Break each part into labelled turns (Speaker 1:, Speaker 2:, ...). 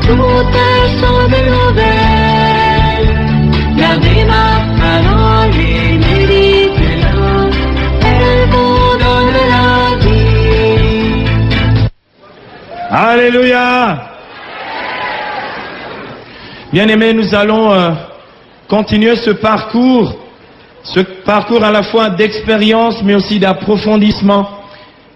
Speaker 1: Toutes sont de nouvelles. Gardez ma parole et méditez-la. Elle vous donne la vie.
Speaker 2: Alléluia. Bien-aimés, nous allons continuer ce parcours à la fois d'expérience mais aussi d'approfondissement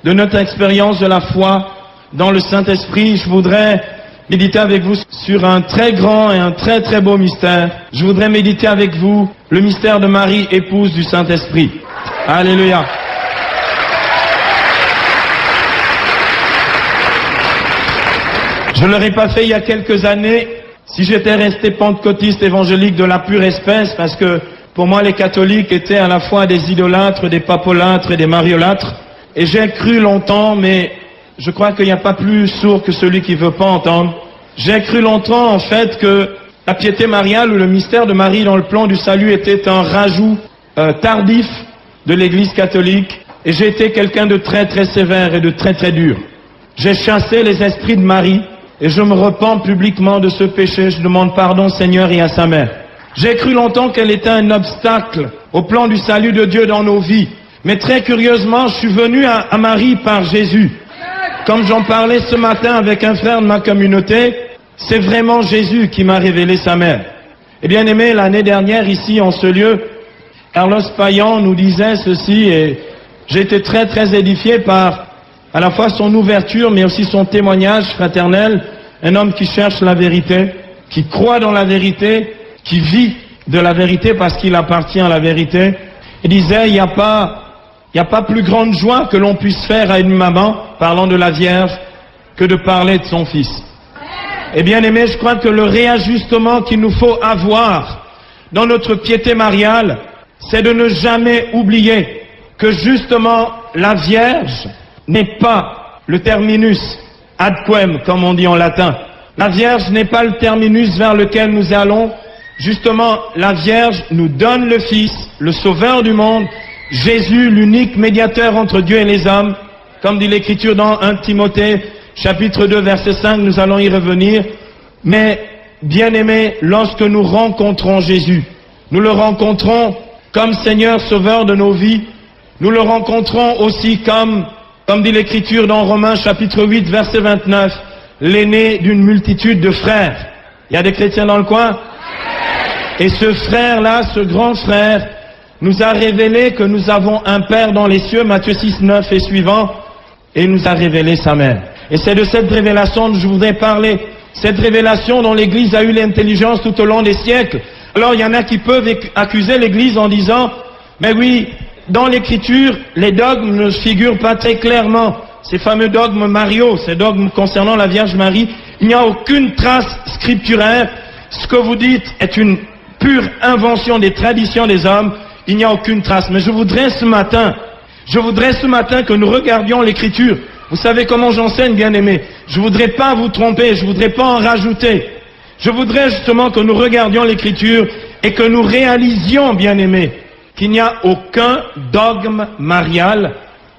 Speaker 2: de notre expérience de la foi dans le Saint-Esprit. Je voudrais méditer avec vous sur un très grand et un très très beau mystère. Je voudrais méditer avec vous le mystère de Marie, épouse du Saint-Esprit. Alléluia. Je ne l'aurais pas fait il y a quelques années si j'étais resté pentecôtiste évangélique de la pure espèce, parce que pour moi les catholiques étaient à la fois des idolâtres, des papolâtres et des mariolâtres. Et j'ai cru longtemps, mais je crois qu'il n'y a pas plus sourd que celui qui ne veut pas entendre. J'ai cru longtemps en fait que la piété mariale ou le mystère de Marie dans le plan du salut était un rajout tardif de l'Église catholique. Et j'ai été quelqu'un de très très sévère et de très très dur. J'ai chassé les esprits de Marie et je me repens publiquement de ce péché. Je demande pardon au Seigneur et à sa mère. J'ai cru longtemps qu'elle était un obstacle au plan du salut de Dieu dans nos vies. Mais très curieusement, je suis venu à Marie par Jésus. Comme j'en parlais ce matin avec un frère de ma communauté, c'est vraiment Jésus qui m'a révélé sa mère. Et bien aimé, l'année dernière, ici, en ce lieu, Carlos Payan nous disait ceci, et j'ai été très très édifié par à la fois son ouverture, mais aussi son témoignage fraternel. Un homme qui cherche la vérité, qui croit dans la vérité, qui vit de la vérité parce qu'il appartient à la vérité. Il disait, il n'y a pas plus grande joie que l'on puisse faire à une maman, parlant de la Vierge, que de parler de son fils. Et bien aimé, je crois que le réajustement qu'il nous faut avoir dans notre piété mariale, c'est de ne jamais oublier que justement la Vierge n'est pas le terminus ad quem, comme on dit en latin. La Vierge n'est pas le terminus vers lequel nous allons. Justement, la Vierge nous donne le Fils, le Sauveur du monde, Jésus, l'unique médiateur entre Dieu et les hommes. Comme dit l'Écriture dans 1 Timothée, chapitre 2, verset 5, nous allons y revenir. Mais, bien-aimés, lorsque nous rencontrons Jésus, nous le rencontrons comme Seigneur Sauveur de nos vies. Nous le rencontrons aussi comme dit l'Écriture dans Romains, chapitre 8, verset 29, l'aîné d'une multitude de frères. Il y a des chrétiens dans le coin? Et ce frère-là, ce grand frère, nous a révélé que nous avons un Père dans les cieux, Matthieu 6, 9 et suivant, et il nous a révélé sa mère. Et c'est de cette révélation que je voudrais parler, cette révélation dont l'Église a eu l'intelligence tout au long des siècles. Alors il y en a qui peuvent accuser l'Église en disant, mais oui, dans l'Écriture, les dogmes ne figurent pas très clairement. Ces fameux dogmes mariaux, ces dogmes concernant la Vierge Marie, il n'y a aucune trace scripturaire. Ce que vous dites est une pure invention des traditions des hommes. Il n'y a aucune trace. Mais je voudrais ce matin que nous regardions l'Écriture. Vous savez comment j'enseigne, bien-aimés? Je voudrais pas vous tromper, je voudrais pas en rajouter. Je voudrais justement que nous regardions l'Écriture et que nous réalisions, bien-aimés, qu'il n'y a aucun dogme marial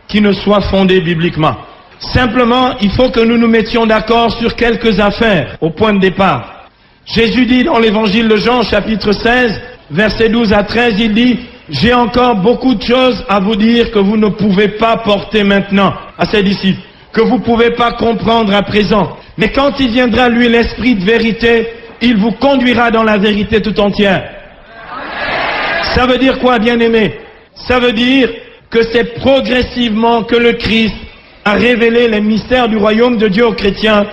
Speaker 2: qui ne soit fondé bibliquement. Simplement, il faut que nous nous mettions d'accord sur quelques affaires au point de départ. Jésus dit dans l'évangile de Jean, chapitre 16, versets 12 à 13, il dit, « J'ai encore beaucoup de choses à vous dire que vous ne pouvez pas porter maintenant à ses disciples, que vous ne pouvez pas comprendre à présent. Mais quand il viendra, lui, l'Esprit de vérité, il vous conduira dans la vérité tout entière. » Ça veut dire quoi, bien-aimé? Ça veut dire que c'est progressivement que le Christ a révélé les mystères du royaume de Dieu aux chrétiens,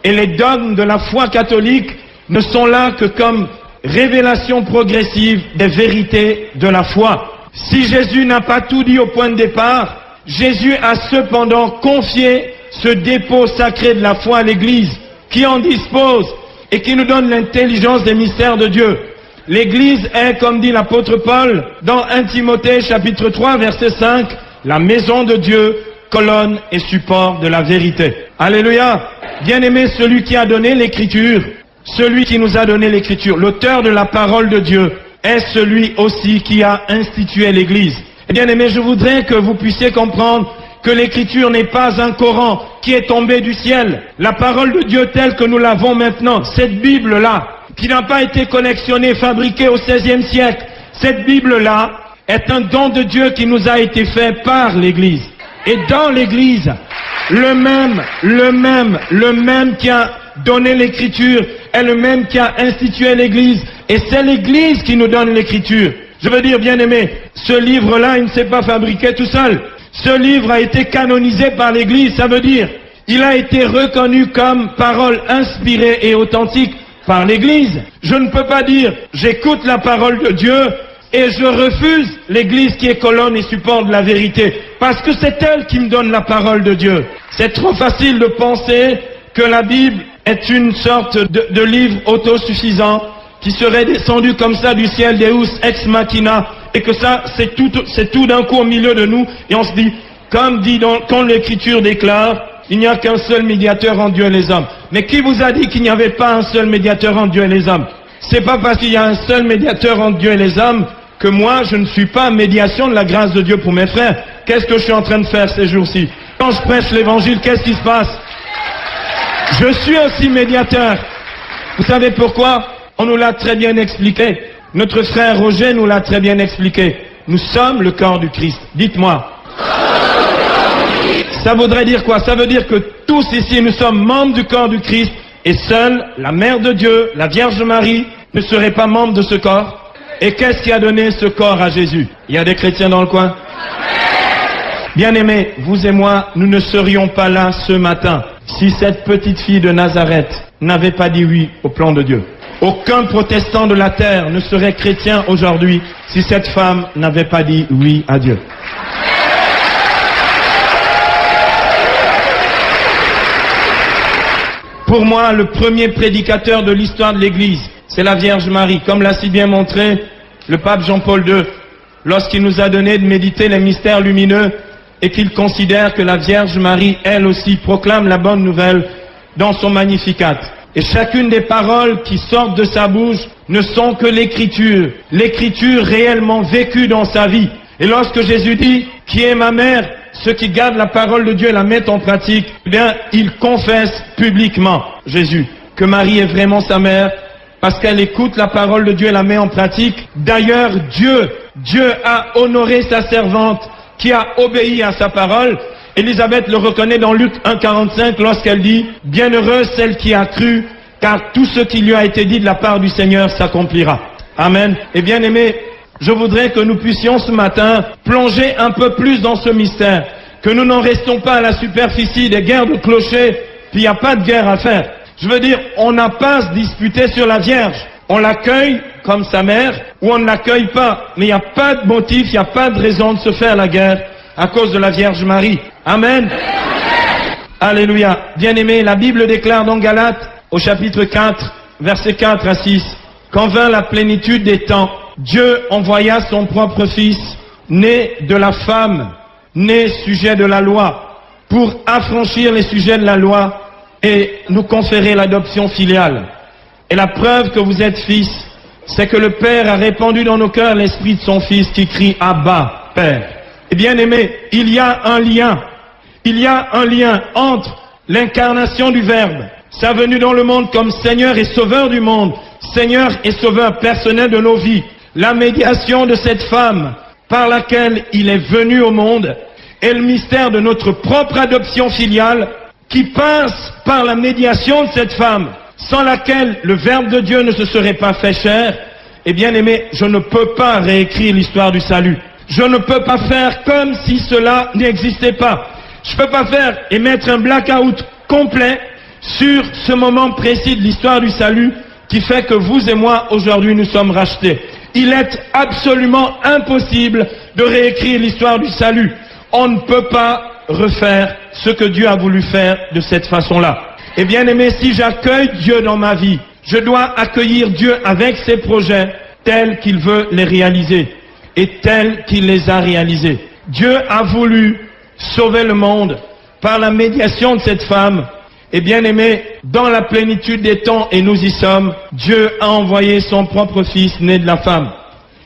Speaker 2: et les dogmes de la foi catholique ne sont là que comme révélation progressive des vérités de la foi. Si Jésus n'a pas tout dit au point de départ, Jésus a cependant confié ce dépôt sacré de la foi à l'Église, qui en dispose et qui nous donne l'intelligence des mystères de Dieu. L'Église est, comme dit l'apôtre Paul, dans 1 Timothée chapitre 3 verset 5, la maison de Dieu, colonne et support de la vérité. Alléluia! Bien-aimé, celui qui a donné l'Écriture, celui qui nous a donné l'Écriture, l'auteur de la parole de Dieu, est celui aussi qui a institué l'Église. Bien-aimé, je voudrais que vous puissiez comprendre que l'écriture n'est pas un Coran qui est tombé du ciel. La parole de Dieu telle que nous l'avons maintenant, cette Bible-là, qui n'a pas été collectionnée, fabriquée au XVIe siècle, cette Bible-là est un don de Dieu qui nous a été fait par l'Église. Et dans l'Église, le même qui a donné l'écriture est le même qui a institué l'Église. Et c'est l'Église qui nous donne l'écriture. Je veux dire, bien-aimés, ce livre-là, il ne s'est pas fabriqué tout seul. Ce livre a été canonisé par l'Église. Ça veut dire, il a été reconnu comme parole inspirée et authentique par l'Église. Je ne peux pas dire, j'écoute la parole de Dieu et je refuse l'Église qui est colonne et support de la vérité. Parce que c'est elle qui me donne la parole de Dieu. C'est trop facile de penser que la Bible est une sorte de livre autosuffisant qui serait descendu comme ça du ciel, Deus ex machina, et que ça, c'est tout d'un coup au milieu de nous, et on se dit, quand l'Écriture déclare, il n'y a qu'un seul médiateur entre Dieu et les hommes. Mais qui vous a dit qu'il n'y avait pas un seul médiateur entre Dieu et les hommes? C'est pas parce qu'il y a un seul médiateur entre Dieu et les hommes que moi, je ne suis pas médiation de la grâce de Dieu pour mes frères. Qu'est-ce que je suis en train de faire ces jours-ci? Quand je prêche l'évangile, qu'est-ce qui se passe? Je suis aussi médiateur. Vous savez pourquoi? On nous l'a très bien expliqué. Notre frère Roger nous l'a très bien expliqué. Nous sommes le corps du Christ. Dites-moi. Ça voudrait dire quoi? Ça veut dire que tous ici, nous sommes membres du corps du Christ et seule la Mère de Dieu, la Vierge Marie, ne serait pas membre de ce corps. Et qu'est-ce qui a donné ce corps à Jésus? Il y a des chrétiens dans le coin? Bien-aimés, vous et moi, nous ne serions pas là ce matin si cette petite fille de Nazareth n'avait pas dit oui au plan de Dieu. Aucun protestant de la terre ne serait chrétien aujourd'hui si cette femme n'avait pas dit oui à Dieu. Pour moi, le premier prédicateur de l'histoire de l'Église, c'est la Vierge Marie, comme l'a si bien montré le pape Jean-Paul II, lorsqu'il nous a donné de méditer les mystères lumineux et qu'il considère que la Vierge Marie, elle aussi, proclame la bonne nouvelle dans son Magnificat. Et chacune des paroles qui sortent de sa bouche ne sont que l'écriture réellement vécue dans sa vie. Et lorsque Jésus dit, qui est ma mère, ceux qui gardent la parole de Dieu et la mettent en pratique, eh bien, il confesse publiquement, Jésus, que Marie est vraiment sa mère, parce qu'elle écoute la parole de Dieu et la met en pratique. D'ailleurs, Dieu a honoré sa servante, qui a obéi à sa parole. Élisabeth le reconnaît dans Luc 1,45 lorsqu'elle dit « Bienheureuse celle qui a cru, car tout ce qui lui a été dit de la part du Seigneur s'accomplira. » Amen. Et bien aimés, je voudrais que nous puissions ce matin plonger un peu plus dans ce mystère, que nous n'en restons pas à la superficie des guerres de clochers, puis il n'y a pas de guerre à faire. Je veux dire, on n'a pas à se disputer sur la Vierge. On l'accueille comme sa mère, ou on ne l'accueille pas. Mais il n'y a pas de motif, il n'y a pas de raison de se faire la guerre à cause de la Vierge Marie. Amen. Alléluia. Bien-aimés, la Bible déclare dans Galates, au chapitre 4, versets 4 à 6, « Quand vint la plénitude des temps, Dieu envoya son propre Fils, né de la femme, né sujet de la loi, pour affranchir les sujets de la loi et nous conférer l'adoption filiale. Et la preuve que vous êtes fils, c'est que le Père a répandu dans nos cœurs l'esprit de son Fils qui crie « Abba, Père ». Et bien aimé, il y a un lien. Il y a un lien entre l'incarnation du Verbe, sa venue dans le monde comme Seigneur et Sauveur du monde, Seigneur et Sauveur personnel de nos vies, la médiation de cette femme par laquelle il est venu au monde, et le mystère de notre propre adoption filiale qui passe par la médiation de cette femme, sans laquelle le Verbe de Dieu ne se serait pas fait chair. Et bien aimé, je ne peux pas réécrire l'histoire du salut. Je ne peux pas faire comme si cela n'existait pas. Je ne peux pas faire et mettre un blackout complet sur ce moment précis de l'histoire du salut qui fait que vous et moi, aujourd'hui, nous sommes rachetés. Il est absolument impossible de réécrire l'histoire du salut. On ne peut pas refaire ce que Dieu a voulu faire de cette façon-là. Et bien aimé, si j'accueille Dieu dans ma vie, je dois accueillir Dieu avec ses projets tels qu'il veut les réaliser et tels qu'il les a réalisés. Dieu a voulu sauver le monde par la médiation de cette femme. Et bien aimé, dans la plénitude des temps, et nous y sommes, Dieu a envoyé son propre Fils né de la femme.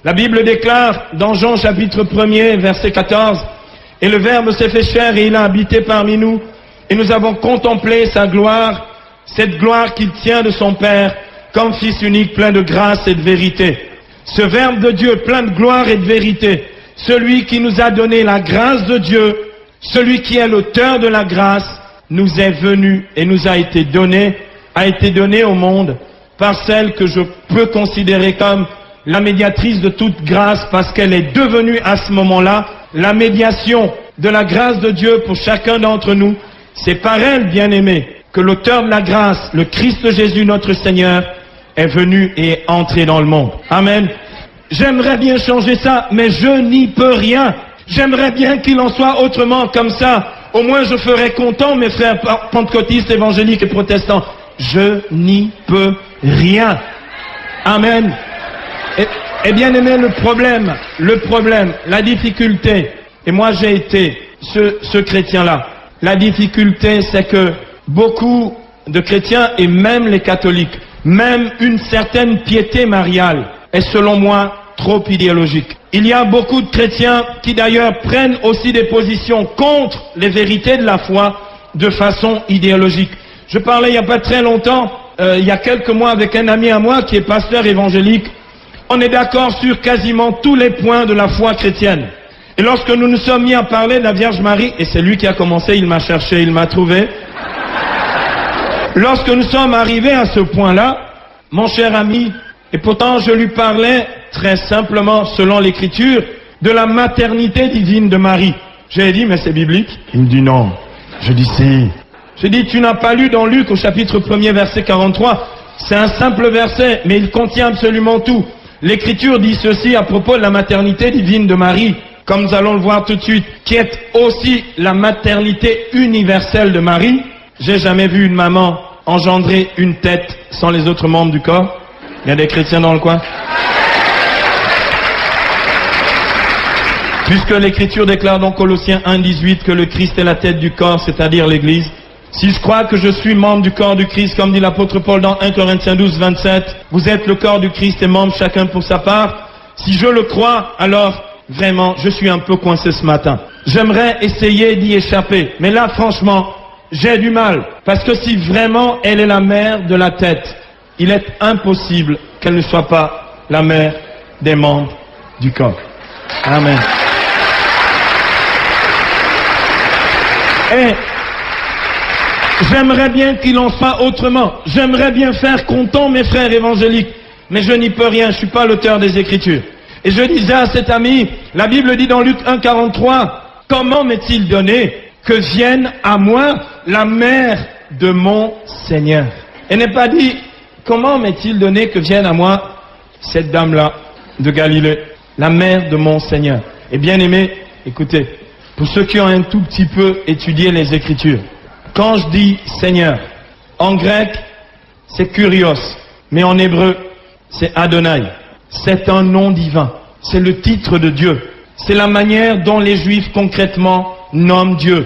Speaker 2: La Bible déclare dans Jean chapitre 1er, verset 14, « Et le Verbe s'est fait chair et il a habité parmi nous. Et nous avons contemplé sa gloire, cette gloire qu'il tient de son Père, comme Fils unique plein de grâce et de vérité. Ce Verbe de Dieu plein de gloire et de vérité, celui qui nous a donné la grâce de Dieu, celui qui est l'auteur de la grâce, nous est venu et nous a été donné au monde par celle que je peux considérer comme la médiatrice de toute grâce, parce qu'elle est devenue à ce moment-là la médiation de la grâce de Dieu pour chacun d'entre nous. C'est par elle, bien-aimés, que l'auteur de la grâce, le Christ Jésus notre Seigneur, est venu et est entré dans le monde. Amen. J'aimerais bien changer ça, mais je n'y peux rien. J'aimerais bien qu'il en soit autrement, comme ça. Au moins je ferais content mes frères pentecôtistes, évangéliques et protestants. Je n'y peux rien. Amen. Et bien aimé, le problème, la difficulté, et moi j'ai été ce chrétien-là. La difficulté, c'est que beaucoup de chrétiens, et même les catholiques, même une certaine piété mariale, est selon moi trop idéologique. Il y a beaucoup de chrétiens qui d'ailleurs prennent aussi des positions contre les vérités de la foi de façon idéologique. Je parlais il n'y a pas très longtemps, il y a quelques mois, avec un ami à moi qui est pasteur évangélique. On est d'accord sur quasiment tous les points de la foi chrétienne. Et lorsque nous nous sommes mis à parler de la Vierge Marie, et c'est lui qui a commencé, il m'a cherché, il m'a trouvé. Lorsque nous sommes arrivés à ce point-là, mon cher ami, et pourtant je lui parlais très simplement, selon l'Écriture, de la maternité divine de Marie. J'ai dit, mais c'est biblique? Il me dit non. Je dis si. J'ai dit, tu n'as pas lu dans Luc au chapitre 1er verset 43. C'est un simple verset, mais il contient absolument tout. L'Écriture dit ceci à propos de la maternité divine de Marie, comme nous allons le voir tout de suite, qui est aussi la maternité universelle de Marie. J'ai jamais vu une maman engendrer une tête sans les autres membres du corps. Il y a des chrétiens dans le coin. Puisque l'Écriture déclare dans Colossiens 1,18 que le Christ est la tête du corps, c'est-à-dire l'Église. Si je crois que je suis membre du corps du Christ, comme dit l'apôtre Paul dans 1 Corinthiens 12, 27, vous êtes le corps du Christ et membres chacun pour sa part. Si je le crois, alors vraiment, je suis un peu coincé ce matin. J'aimerais essayer d'y échapper, mais là, franchement, j'ai du mal. Parce que si vraiment elle est la mère de la tête, il est impossible qu'elle ne soit pas la mère des membres du corps. Amen. Et j'aimerais bien qu'il en soit autrement. J'aimerais bien faire content mes frères évangéliques, mais je n'y peux rien, je ne suis pas l'auteur des Écritures. Et je disais à cet ami, la Bible dit dans Luc 1,43, comment m'est-il donné que vienne à moi la mère de mon Seigneur? Elle n'est pas dit, comment m'est-il donné que vienne à moi cette dame-là de Galilée, la mère de mon Seigneur? Et bien aimé, écoutez, pour ceux qui ont un tout petit peu étudié les Écritures, quand je dis Seigneur, en grec, c'est Kurios, mais en hébreu, c'est Adonai. C'est un nom divin. C'est le titre de Dieu. C'est la manière dont les Juifs concrètement nomment Dieu.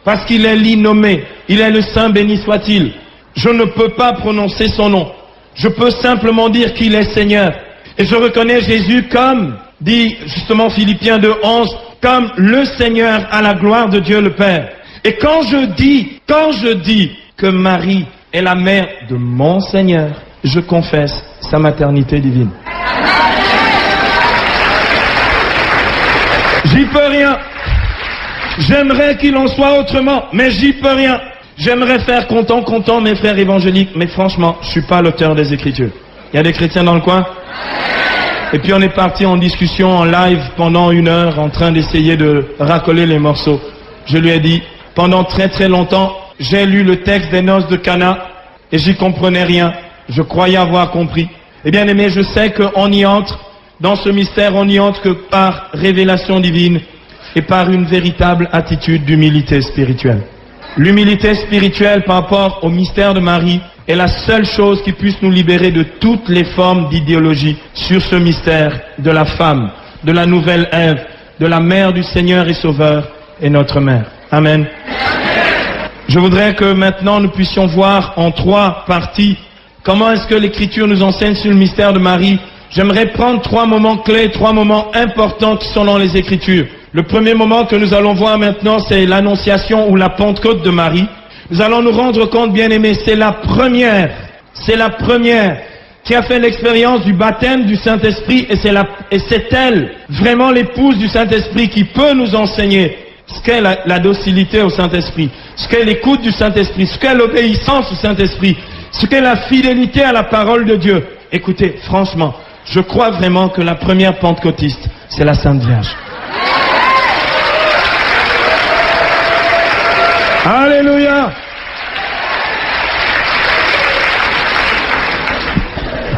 Speaker 2: Parce qu'il est l'innommé. Il est le Saint, béni soit-il. Je ne peux pas prononcer son nom. Je peux simplement dire qu'il est Seigneur. Et je reconnais Jésus comme, dit justement Philippiens 2,11, comme le Seigneur à la gloire de Dieu le Père. Et quand je dis que Marie est la mère de mon Seigneur, je confesse sa maternité divine. J'y peux rien. J'aimerais qu'il en soit autrement, mais j'y peux rien. J'aimerais faire content mes frères évangéliques, mais franchement, je suis pas l'auteur des Écritures. Il y a des chrétiens dans le coin? Et puis on est parti en discussion en live pendant 1 heure en train d'essayer de racoler les morceaux. Je lui ai dit, pendant très très longtemps, j'ai lu le texte des noces de Cana et j'y comprenais rien. Je croyais avoir compris. Eh bien aimé, je sais qu'on y entre, dans ce mystère, on n'y entre que par révélation divine et par une véritable attitude d'humilité spirituelle. L'humilité spirituelle par rapport au mystère de Marie est la seule chose qui puisse nous libérer de toutes les formes d'idéologie sur ce mystère de la femme, de la nouvelle Ève, de la mère du Seigneur et Sauveur et notre mère. Amen. Je voudrais que maintenant nous puissions voir en 3 parties comment est-ce que l'Écriture nous enseigne sur le mystère de Marie. J'aimerais prendre 3 moments clés, 3 moments importants qui sont dans les Écritures. Le premier moment que nous allons voir maintenant, c'est l'annonciation ou la Pentecôte de Marie. Nous allons nous rendre compte, bien-aimés, c'est la première qui a fait l'expérience du baptême du Saint-Esprit, et c'est elle, vraiment l'épouse du Saint-Esprit, qui peut nous enseigner ce qu'est la docilité au Saint-Esprit, ce qu'est l'écoute du Saint-Esprit, ce qu'est l'obéissance au Saint-Esprit, ce qu'est la fidélité à la parole de Dieu. Écoutez, franchement, je crois vraiment que la première pentecôtiste, c'est la Sainte Vierge. Alléluia!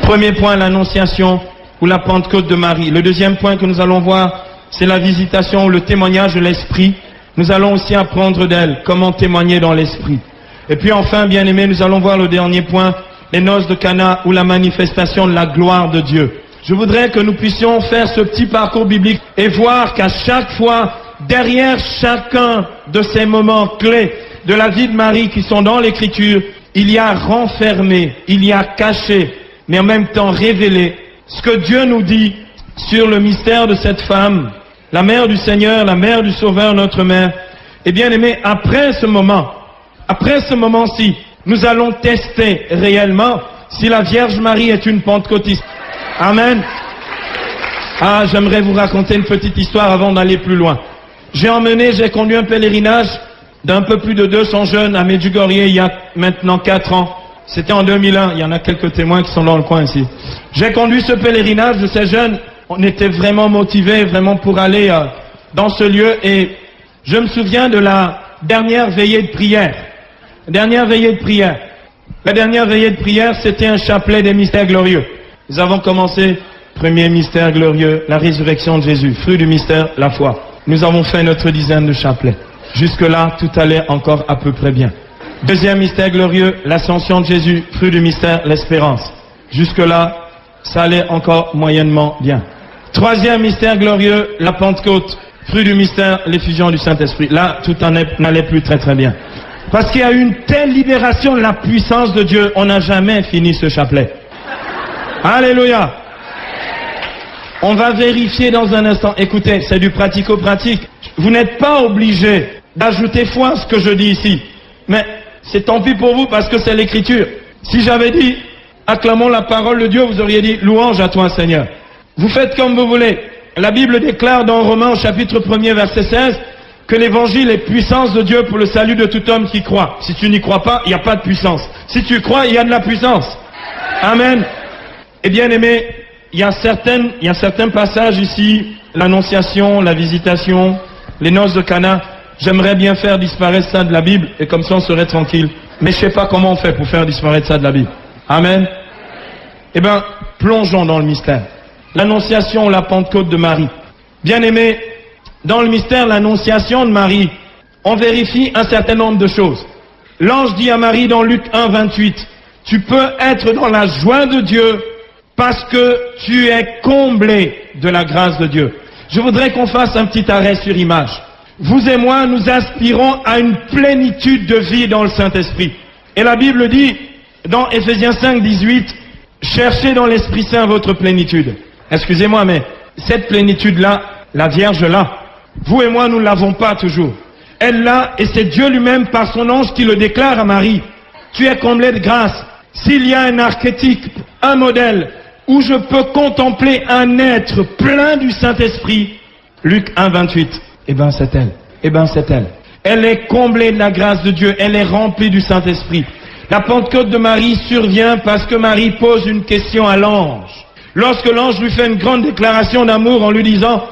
Speaker 2: Premier point, l'annonciation ou la Pentecôte de Marie. Le deuxième point que nous allons voir, c'est la visitation ou le témoignage de l'Esprit. Nous allons aussi apprendre d'elle, comment témoigner dans l'Esprit. Et puis enfin, bien-aimés, nous allons voir le dernier point, les noces de Cana ou la manifestation de la gloire de Dieu. Je voudrais que nous puissions faire ce petit parcours biblique et voir qu'à chaque fois, derrière chacun de ces moments clés de la vie de Marie qui sont dans l'Écriture, il y a renfermé, il y a caché, mais en même temps révélé ce que Dieu nous dit sur le mystère de cette femme, la mère du Seigneur, la mère du Sauveur, notre mère. Et bien aimé, après ce moment-ci, nous allons tester réellement si la Vierge Marie est une pentecôtiste. Amen. Ah, j'aimerais vous raconter une petite histoire avant d'aller plus loin. J'ai conduit un pèlerinage d'un peu plus de 200 jeunes à Medjugorje il y a maintenant 4 ans. C'était en 2001, il y en a quelques témoins qui sont dans le coin ici. J'ai conduit ce pèlerinage de ces jeunes, on était vraiment motivés, vraiment pour aller dans ce lieu, et je me souviens de la dernière veillée de prière. La dernière veillée de prière, c'était un chapelet des mystères glorieux. Nous avons commencé, premier mystère glorieux, la résurrection de Jésus, fruit du mystère, la foi. Nous avons fait notre dizaine de chapelets. Jusque-là, tout allait encore à peu près bien. Deuxième mystère glorieux, l'ascension de Jésus, fruit du mystère, l'espérance. Jusque-là, ça allait encore moyennement bien. Troisième mystère glorieux, la Pentecôte, fruit du mystère, l'effusion du Saint-Esprit. Là, tout n'allait plus très très bien. Parce qu'il y a eu une telle libération de la puissance de Dieu, on n'a jamais fini ce chapelet. Alléluia! On va vérifier dans un instant. Écoutez, c'est du pratico-pratique. Vous n'êtes pas obligé d'ajouter foi à ce que je dis ici. Mais c'est tant pis pour vous parce que c'est l'Écriture. Si j'avais dit, acclamons la parole de Dieu, vous auriez dit, louange à toi Seigneur. Vous faites comme vous voulez. La Bible déclare dans Romains au chapitre 1er verset 16 que l'évangile est puissance de Dieu pour le salut de tout homme qui croit. Si tu n'y crois pas, il n'y a pas de puissance. Si tu crois, il y a de la puissance. Amen. Et bien aimé, il y a certains passages ici, l'annonciation, la visitation, les noces de Cana. J'aimerais bien faire disparaître ça de la Bible et comme ça on serait tranquille. Mais je ne sais pas comment on fait pour faire disparaître ça de la Bible. Amen. Eh bien, plongeons dans le mystère. L'annonciation, la Pentecôte de Marie. Bien aimé, dans le mystère, l'annonciation de Marie, on vérifie un certain nombre de choses. L'ange dit à Marie dans Luc 1, 28, « Tu peux être dans la joie de Dieu parce que tu es comblé de la grâce de Dieu. » Je voudrais qu'on fasse un petit arrêt sur image. Vous et moi, nous aspirons à une plénitude de vie dans le Saint-Esprit. Et la Bible dit, dans Éphésiens 5, 18, « Cherchez dans l'Esprit Saint votre plénitude. » Excusez-moi, mais cette plénitude-là, la Vierge l'a. Vous et moi, nous ne l'avons pas toujours. Elle l'a, et c'est Dieu lui-même par son ange qui le déclare à Marie. Tu es comblé de grâce. S'il y a un archétype, un modèle, où je peux contempler un être plein du Saint-Esprit, Luc 1, 28, eh ben c'est elle. Eh ben c'est elle. Elle est comblée de la grâce de Dieu. Elle est remplie du Saint-Esprit. La Pentecôte de Marie survient parce que Marie pose une question à l'ange. Lorsque l'ange lui fait une grande déclaration d'amour en lui disant,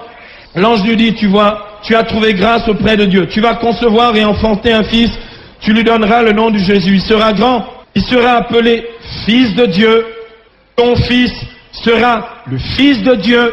Speaker 2: l'ange lui dit, tu vois, tu as trouvé grâce auprès de Dieu. Tu vas concevoir et enfanter un fils. Tu lui donneras le nom de Jésus. Il sera grand. Il sera appelé Fils de Dieu. Ton fils sera le Fils de Dieu.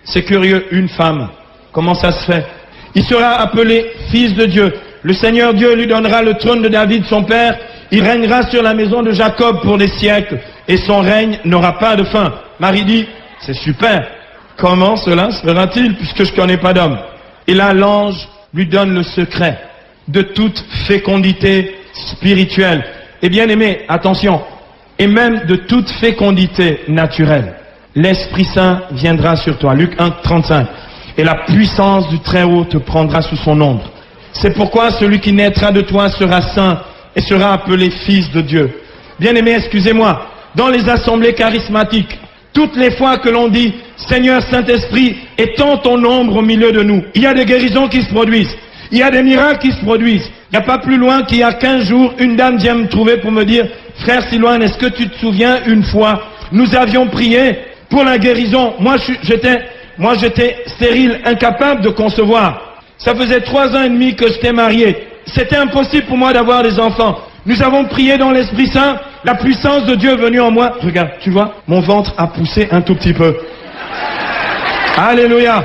Speaker 2: C'est curieux, une femme. Comment ça se fait? Il sera appelé Fils de Dieu. Le Seigneur Dieu lui donnera le trône de David, son père. Il régnera sur la maison de Jacob pour des siècles. Et son règne n'aura pas de fin. Marie dit, c'est super. Comment cela sera-t-il puisque je ne connais pas d'homme? Et là, l'ange lui donne le secret de toute fécondité spirituelle. Et bien aimé, attention, et même de toute fécondité naturelle. L'Esprit Saint viendra sur toi. Luc 1, 35. et la puissance du Très-Haut te prendra sous son ombre. C'est pourquoi celui qui naîtra de toi sera saint et sera appelé fils de Dieu. Bien-aimés, excusez-moi, dans les assemblées charismatiques, toutes les fois que l'on dit « Seigneur Saint-Esprit, étends ton ombre au milieu de nous », il y a des guérisons qui se produisent, il y a des miracles qui se produisent. Il n'y a pas plus loin qu'il y a 15 jours, une dame vient me trouver pour me dire « Frère Silouane, est-ce que tu te souviens une fois, nous avions prié pour la guérison. Moi j'étais stérile, incapable de concevoir. Ça faisait 3 ans et demi que j'étais marié. C'était impossible pour moi d'avoir des enfants. Nous avons prié dans l'Esprit Saint, la puissance de Dieu est venue en moi. Regarde, tu vois, mon ventre a poussé un tout petit peu. Alléluia.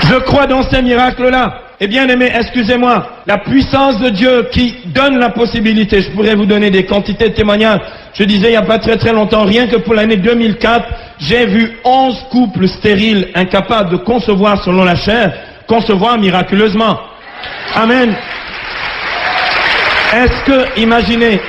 Speaker 2: Je crois dans ces miracles-là. Et bien aimé, excusez-moi, la puissance de Dieu qui donne la possibilité, je pourrais vous donner des quantités de témoignages. Je disais il n'y a pas très longtemps, rien que pour l'année 2004, j'ai vu 11 couples stériles incapables de concevoir selon la chair, concevoir miraculeusement. Amen. Est-ce que, imaginez,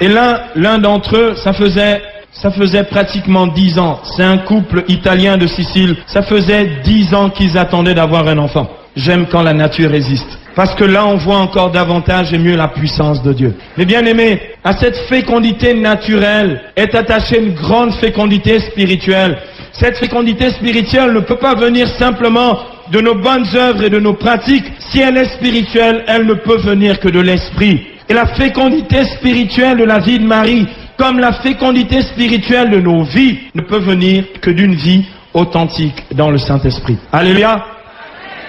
Speaker 2: et l'un d'entre eux, ça faisait pratiquement 10 ans. C'est un couple italien de Sicile. Ça faisait 10 ans qu'ils attendaient d'avoir un enfant. J'aime quand la nature résiste. Parce que là, on voit encore davantage et mieux la puissance de Dieu. Mais bien aimés, à cette fécondité naturelle est attachée une grande fécondité spirituelle. Cette fécondité spirituelle ne peut pas venir simplement de nos bonnes œuvres et de nos pratiques. Si elle est spirituelle, elle ne peut venir que de l'esprit. Et la fécondité spirituelle de la vie de Marie, comme la fécondité spirituelle de nos vies, ne peut venir que d'une vie authentique dans le Saint-Esprit. Alléluia.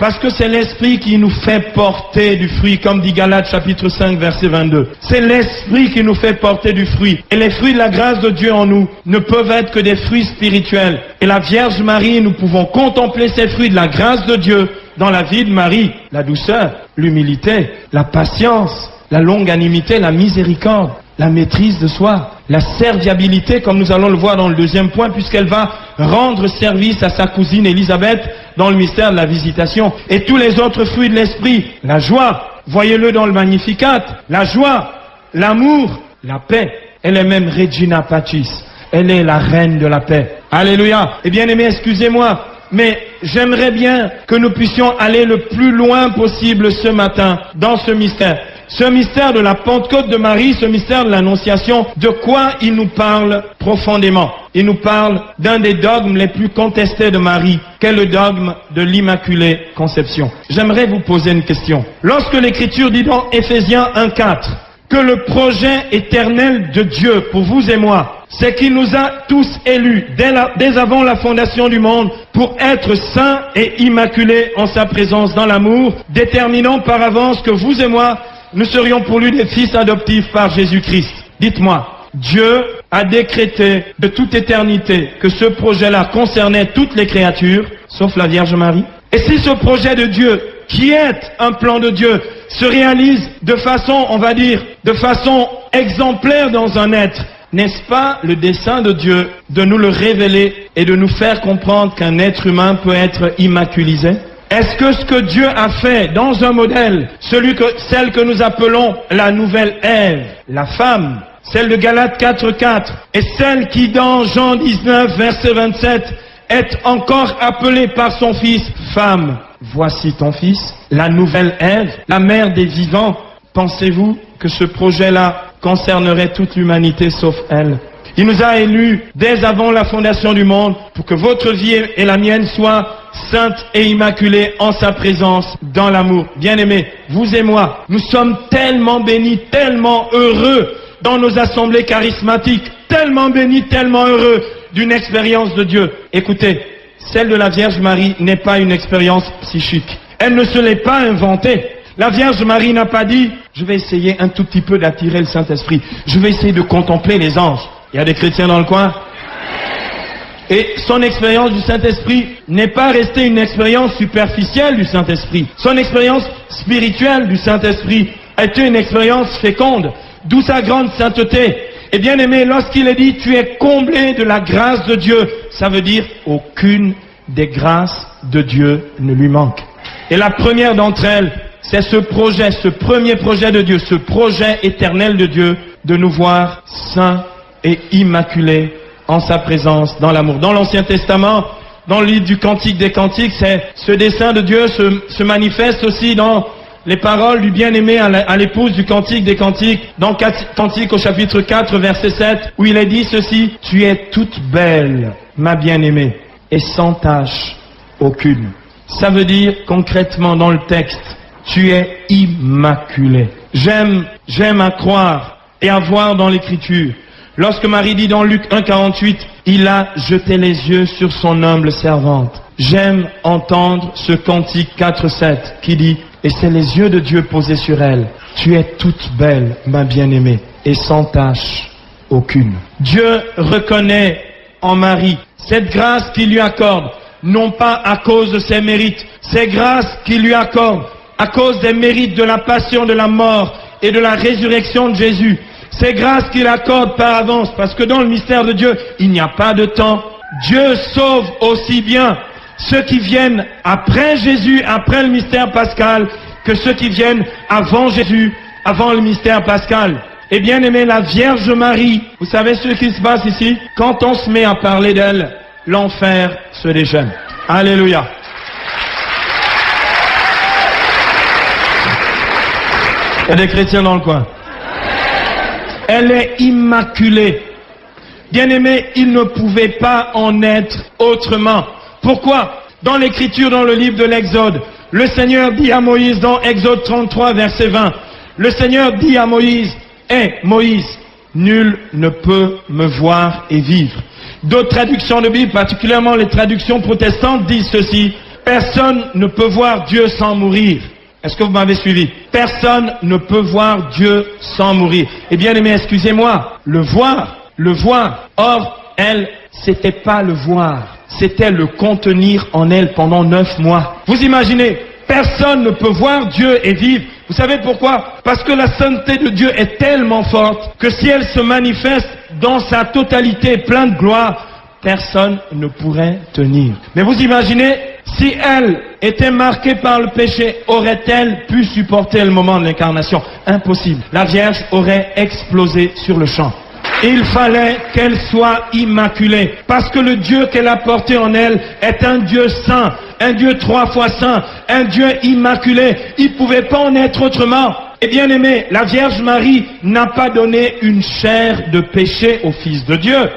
Speaker 2: Parce que c'est l'Esprit qui nous fait porter du fruit, comme dit Galates chapitre 5 verset 22. C'est l'Esprit qui nous fait porter du fruit. Et les fruits de la grâce de Dieu en nous ne peuvent être que des fruits spirituels. Et la Vierge Marie, nous pouvons contempler ces fruits de la grâce de Dieu dans la vie de Marie. La douceur, l'humilité, la patience, la longanimité, la miséricorde, la maîtrise de soi, la serviabilité, comme nous allons le voir dans le deuxième point, puisqu'elle va rendre service à sa cousine Élisabeth dans le mystère de la visitation. Et tous les autres fruits de l'esprit, la joie, voyez-le dans le Magnificat, la joie, l'amour, la paix. Elle est même Regina Pacis. Elle est la reine de la paix. Alléluia. Et bien aimés, excusez-moi, mais j'aimerais bien que nous puissions aller le plus loin possible ce matin dans ce mystère. Ce mystère de la Pentecôte de Marie, ce mystère de l'Annonciation, de quoi il nous parle profondément? Il nous parle d'un des dogmes les plus contestés de Marie, qu'est le dogme de l'Immaculée Conception. J'aimerais vous poser une question. Lorsque l'Écriture dit dans Éphésiens 1,4 que le projet éternel de Dieu pour vous et moi, c'est qu'il nous a tous élus dès avant la fondation du monde pour être saints et immaculés en sa présence dans l'amour, déterminant par avance que vous et moi, nous serions pour lui des fils adoptifs par Jésus-Christ. Dites-moi, Dieu a décrété de toute éternité que ce projet-là concernait toutes les créatures, sauf la Vierge Marie. Et si ce projet de Dieu, qui est un plan de Dieu, se réalise de façon, on va dire, de façon exemplaire dans un être, n'est-ce pas le dessein de Dieu de nous le révéler et de nous faire comprendre qu'un être humain peut être immaculisé? Est-ce que ce que Dieu a fait dans un modèle, celle que nous appelons la nouvelle Ève, la femme, celle de Galates 4.4, et celle qui dans Jean 19, verset 27, est encore appelée par son fils, femme, voici ton fils, la nouvelle Ève, la mère des vivants, pensez-vous que ce projet-là concernerait toute l'humanité sauf elle? Il nous a élus dès avant la fondation du monde pour que votre vie et la mienne soient saintes et immaculées en sa présence dans l'amour. Bien-aimés, vous et moi, nous sommes tellement bénis, tellement heureux dans nos assemblées charismatiques, tellement bénis, tellement heureux d'une expérience de Dieu. Écoutez, celle de la Vierge Marie n'est pas une expérience psychique. Elle ne se l'est pas inventée. La Vierge Marie n'a pas dit « Je vais essayer un tout petit peu d'attirer le Saint-Esprit. Je vais essayer de contempler les anges. » Il y a des chrétiens dans le coin? Et son expérience du Saint-Esprit n'est pas restée une expérience superficielle du Saint-Esprit. Son expérience spirituelle du Saint-Esprit a été une expérience féconde, d'où sa grande sainteté. Et bien aimé, lorsqu'il est dit « Tu es comblé de la grâce de Dieu », ça veut dire aucune des grâces de Dieu ne lui manque. Et la première d'entre elles, c'est ce projet, ce premier projet de Dieu, ce projet éternel de Dieu, de nous voir saints et immaculée en sa présence dans l'amour. Dans l'Ancien Testament, dans le livre du Cantique des Cantiques, ce dessein de Dieu se manifeste aussi dans les paroles du bien-aimé à l'épouse du Cantique des Cantiques, dans Cantique au chapitre 4, verset 7, où il est dit ceci: « Tu es toute belle, ma bien-aimée, et sans tache aucune. » Ça veut dire concrètement dans le texte, tu es immaculée. J'aime à croire et à voir dans l'Écriture. Lorsque Marie dit dans Luc 1,48, il a jeté les yeux sur son humble servante. J'aime entendre ce Cantique 4,7 qui dit, et c'est les yeux de Dieu posés sur elle. Tu es toute belle, ma bien-aimée, et sans tache aucune. Dieu reconnaît en Marie cette grâce qu'il lui accorde, non pas à cause de ses mérites, ces grâces qu'il lui accorde à cause des mérites de la passion, de la mort et de la résurrection de Jésus. Ces grâces qu'il accorde par avance, parce que dans le mystère de Dieu, il n'y a pas de temps. Dieu sauve aussi bien ceux qui viennent après Jésus, après le mystère pascal, que ceux qui viennent avant Jésus, avant le mystère pascal. Et bien aimé, la Vierge Marie, vous savez ce qui se passe ici? Quand on se met à parler d'elle, l'enfer se déchaîne. Alléluia. Il y a des chrétiens dans le coin. Elle est immaculée. Bien-aimé, il ne pouvait pas en être autrement. Pourquoi? Dans l'Écriture, dans le livre de l'Exode, le Seigneur dit à Moïse, dans Exode 33, verset 20, le Seigneur dit à Moïse, « Hé, Moïse, nul ne peut me voir et vivre. » D'autres traductions de Bible, particulièrement les traductions protestantes, disent ceci, « Personne ne peut voir Dieu sans mourir. » Est-ce que vous m'avez suivi? Personne ne peut voir Dieu sans mourir. Eh bien aimé, excusez-moi, le voir. Or, elle, c'était pas le voir, c'était le contenir en elle pendant 9 mois. Vous imaginez, personne ne peut voir Dieu et vivre. Vous savez pourquoi? Parce que la sainteté de Dieu est tellement forte que si elle se manifeste dans sa totalité, pleine de gloire, personne ne pourrait tenir. Mais vous imaginez, si elle était marquée par le péché, aurait-elle pu supporter le moment de l'incarnation? Impossible. La Vierge aurait explosé sur le champ. Il fallait qu'elle soit immaculée, parce que le Dieu qu'elle a porté en elle est un Dieu saint, un Dieu 3 fois saint, un Dieu immaculé. Il ne pouvait pas en être autrement. Et bien aimé, la Vierge Marie n'a pas donné une chair de péché au Fils de Dieu.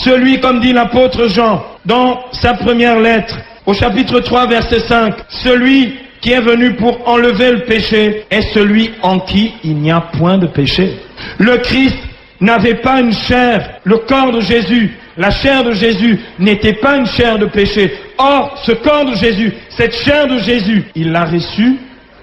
Speaker 2: Celui, comme dit l'apôtre Jean, dans sa première lettre, au chapitre 3, verset 5, celui qui est venu pour enlever le péché est celui en qui il n'y a point de péché. Le Christ n'avait pas une chair, le corps de Jésus, la chair de Jésus n'était pas une chair de péché. Or, ce corps de Jésus, cette chair de Jésus, il l'a reçue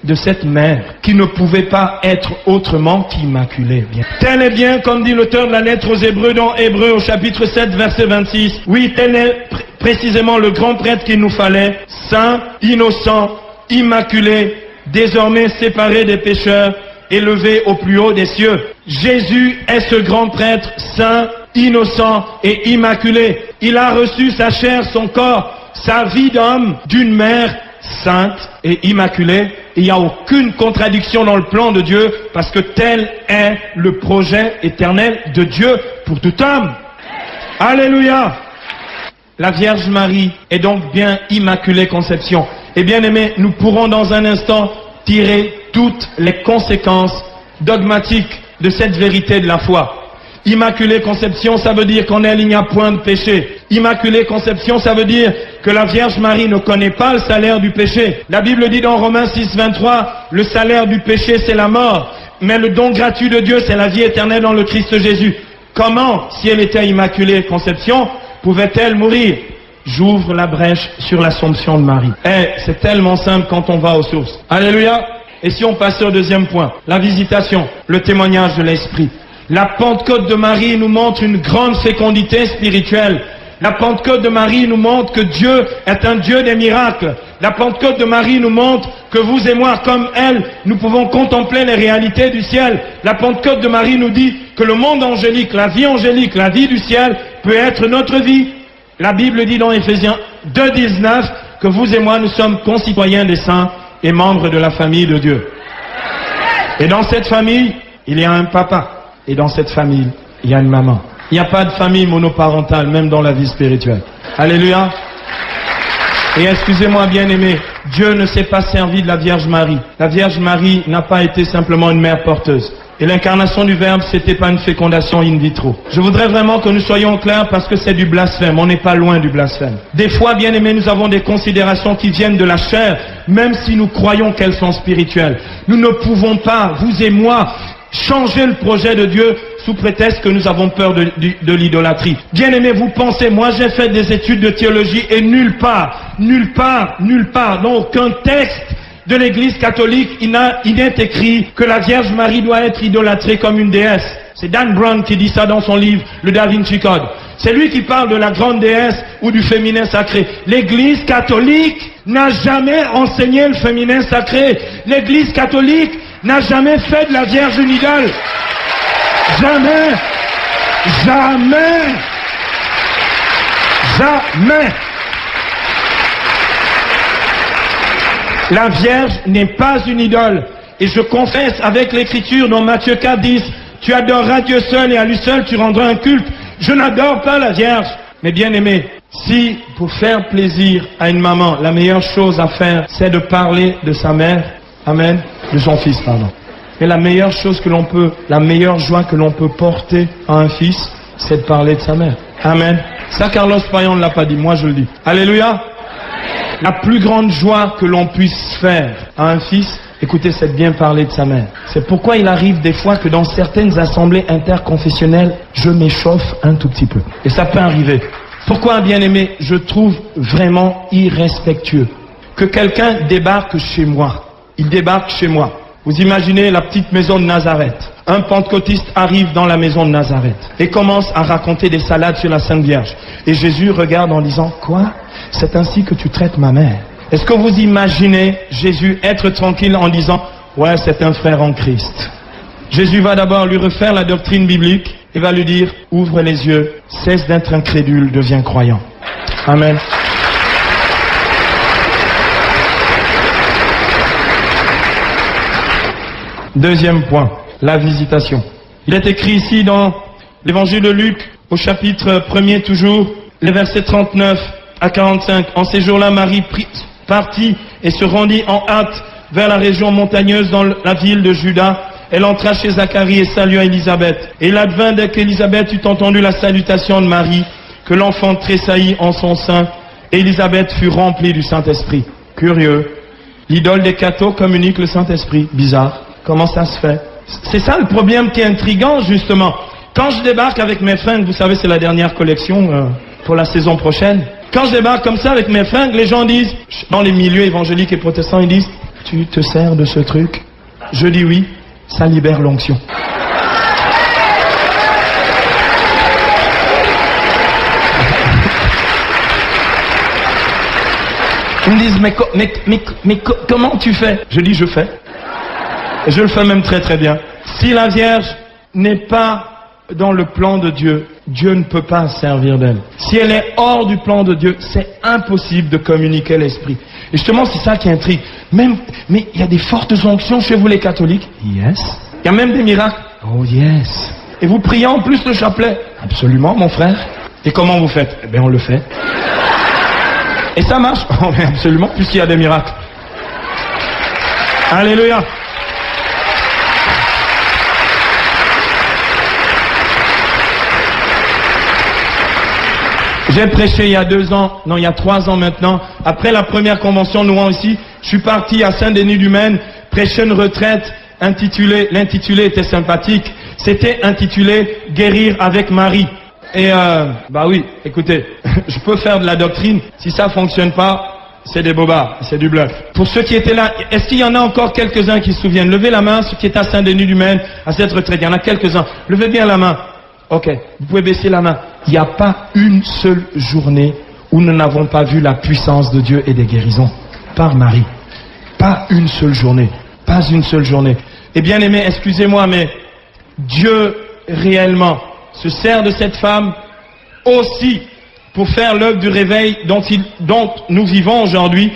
Speaker 2: de cette mère qui ne pouvait pas être autrement qu'immaculée. Tel est bien, comme dit l'auteur de la lettre aux Hébreux dans Hébreux au chapitre 7, verset 26. Oui, tel est précisément le grand prêtre qu'il nous fallait, saint, innocent, immaculé, désormais séparé des pécheurs, élevé au plus haut des cieux. Jésus est ce grand prêtre saint, innocent et immaculé. Il a reçu sa chair, son corps, sa vie d'homme d'une mère sainte et immaculée. Il n'y a aucune contradiction dans le plan de Dieu, parce que tel est le projet éternel de Dieu pour tout homme. Alléluia! La Vierge Marie est donc bien immaculée conception. Et bien aimé, nous pourrons dans un instant tirer toutes les conséquences dogmatiques de cette vérité de la foi. Immaculée conception, ça veut dire qu'en elle, il n'y a point de péché. Immaculée conception, ça veut dire que la Vierge Marie ne connaît pas le salaire du péché. La Bible dit dans Romains 6, 23, le salaire du péché, c'est la mort. Mais le don gratuit de Dieu, c'est la vie éternelle dans le Christ Jésus. Comment, si elle était immaculée conception, pouvait-elle mourir? J'ouvre la brèche sur l'Assomption de Marie. C'est tellement simple quand on va aux sources. Alléluia! Et si on passe au deuxième point, la visitation, le témoignage de l'Esprit. La Pentecôte de Marie nous montre une grande fécondité spirituelle. La Pentecôte de Marie nous montre que Dieu est un Dieu des miracles. La Pentecôte de Marie nous montre que vous et moi, comme elle, nous pouvons contempler les réalités du ciel. La Pentecôte de Marie nous dit que le monde angélique, la vie du ciel, peut être notre vie. La Bible dit dans Éphésiens 2, 19 que vous et moi, nous sommes concitoyens des saints et membres de la famille de Dieu. Et dans cette famille, il y a un papa. Et dans cette famille, il y a une maman. Il n'y a pas de famille monoparentale, même dans la vie spirituelle. Alléluia. Et excusez-moi bien aimé, Dieu ne s'est pas servi de la Vierge Marie. La Vierge Marie n'a pas été simplement une mère porteuse. Et l'incarnation du Verbe, c'était pas une fécondation in vitro. Je voudrais vraiment que nous soyons clairs parce que c'est du blasphème. On n'est pas loin du blasphème. Des fois, bien aimé, nous avons des considérations qui viennent de la chair, même si nous croyons qu'elles sont spirituelles. Nous ne pouvons pas, vous et moi, changer le projet de Dieu sous prétexte que nous avons peur de l'idolâtrie. Bien aimé, vous pensez, moi j'ai fait des études de théologie et nulle part, dans aucun texte de l'Église catholique, il n'est écrit que la Vierge Marie doit être idolâtrée comme une déesse. C'est Dan Brown qui dit ça dans son livre, le Da Vinci Code. C'est lui qui parle de la grande déesse ou du féminin sacré. L'Église catholique n'a jamais enseigné le féminin sacré. L'Église catholique n'a jamais fait de la Vierge une idole. Jamais. Jamais. Jamais. La Vierge n'est pas une idole. Et je confesse avec l'Écriture dans Matthieu 4, 10, tu adoreras Dieu seul et à lui seul tu rendras un culte. Je n'adore pas la Vierge. Mais bien aimé, si pour faire plaisir à une maman, la meilleure chose à faire, c'est de parler de sa mère, amen, de son fils, pardon. Et la meilleure chose que l'on peut, la meilleure joie que l'on peut porter à un fils, c'est de parler de sa mère. Amen. Ça, Carlos Payan ne l'a pas dit, moi je le dis. Alléluia. La plus grande joie que l'on puisse faire à un fils, écoutez, c'est de bien parler de sa mère. C'est pourquoi il arrive des fois que dans certaines assemblées interconfessionnelles, je m'échauffe un tout petit peu. Et ça peut arriver. Pourquoi, bien aimé, je trouve vraiment irrespectueux que quelqu'un débarque chez moi. Il débarque chez moi. Vous imaginez la petite maison de Nazareth. Un pentecôtiste arrive dans la maison de Nazareth et commence à raconter des salades sur la Sainte Vierge. Et Jésus regarde en disant, quoi? C'est ainsi que tu traites ma mère. Est-ce que vous imaginez Jésus être tranquille en disant, ouais, c'est un frère en Christ? Jésus va d'abord lui refaire la doctrine biblique et va lui dire, ouvre les yeux, cesse d'être incrédule, deviens croyant. Amen. Deuxième point, la visitation. Il est écrit ici dans l'évangile de Luc, au chapitre 1er toujours, les versets 39 à 45. En ces jours-là, Marie partit et se rendit en hâte vers la région montagneuse dans la ville de Juda. Elle entra chez Zacharie et salua Élisabeth. Et il advint dès qu'Élisabeth eut entendu la salutation de Marie, que l'enfant tressaillit en son sein, et Élisabeth fut remplie du Saint-Esprit. Curieux. L'idole des cathos communique le Saint-Esprit. Bizarre. Comment ça se fait? C'est ça le problème qui est intriguant, justement. Quand je débarque avec mes fringues, vous savez, c'est la dernière collection pour la saison prochaine. Quand je débarque comme ça avec mes fringues, les gens disent, dans les milieux évangéliques et protestants, ils disent, tu te sers de ce truc? Je dis oui, ça libère l'onction. Ils me disent, mais comment tu fais? Je dis, je fais. Et je le fais même très très bien. Si la Vierge n'est pas dans le plan de Dieu, Dieu ne peut pas servir d'elle. Si elle est hors du plan de Dieu, c'est impossible de communiquer l'Esprit. Et justement, c'est ça qui intrigue. Mais il y a des fortes onctions chez vous les catholiques? Yes. Il y a même des miracles? Oh yes. Et vous priez en plus le chapelet? Absolument, mon frère. Et comment vous faites? Eh bien, on le fait. Et ça marche? Oh, mais absolument, puisqu'il y a des miracles. Alléluia. J'ai prêché il y a 3 ans maintenant. Après la première convention Nouan ici, je suis parti à Saint-Denis-du-Maine, prêcher une retraite l'intitulé était sympathique. C'était intitulé Guérir avec Marie. Et bah oui, écoutez, je peux faire de la doctrine. Si ça fonctionne pas, c'est des bobards, c'est du bluff. Pour ceux qui étaient là, est-ce qu'il y en a encore quelques-uns qui se souviennent? Levez la main, ceux qui étaient à Saint-Denis-du-Maine, à cette retraite. Il y en a quelques-uns. Levez bien la main. Ok, vous pouvez baisser la main. Il n'y a pas une seule journée où nous n'avons pas vu la puissance de Dieu et des guérisons par Marie. Pas une seule journée. Pas une seule journée. Et bien aimé, excusez-moi, mais Dieu réellement se sert de cette femme aussi pour faire l'œuvre du réveil dont nous vivons aujourd'hui.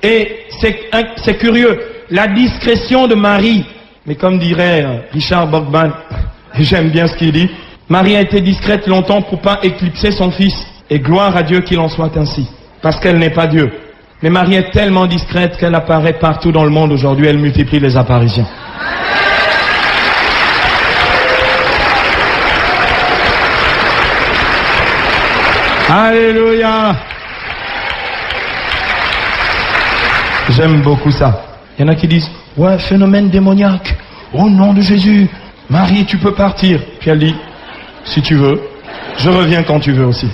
Speaker 2: Et c'est curieux, la discrétion de Marie, mais comme dirait Richard Borgman, et j'aime bien ce qu'il dit, Marie a été discrète longtemps pour pas éclipser son fils. Et gloire à Dieu qu'il en soit ainsi. Parce qu'elle n'est pas Dieu. Mais Marie est tellement discrète qu'elle apparaît partout dans le monde aujourd'hui. Elle multiplie les apparitions. Alléluia. J'aime beaucoup ça. Il y en a qui disent, ouais, phénomène démoniaque. Au nom de Jésus, Marie, tu peux partir. Puis elle dit, si tu veux, je reviens quand tu veux aussi.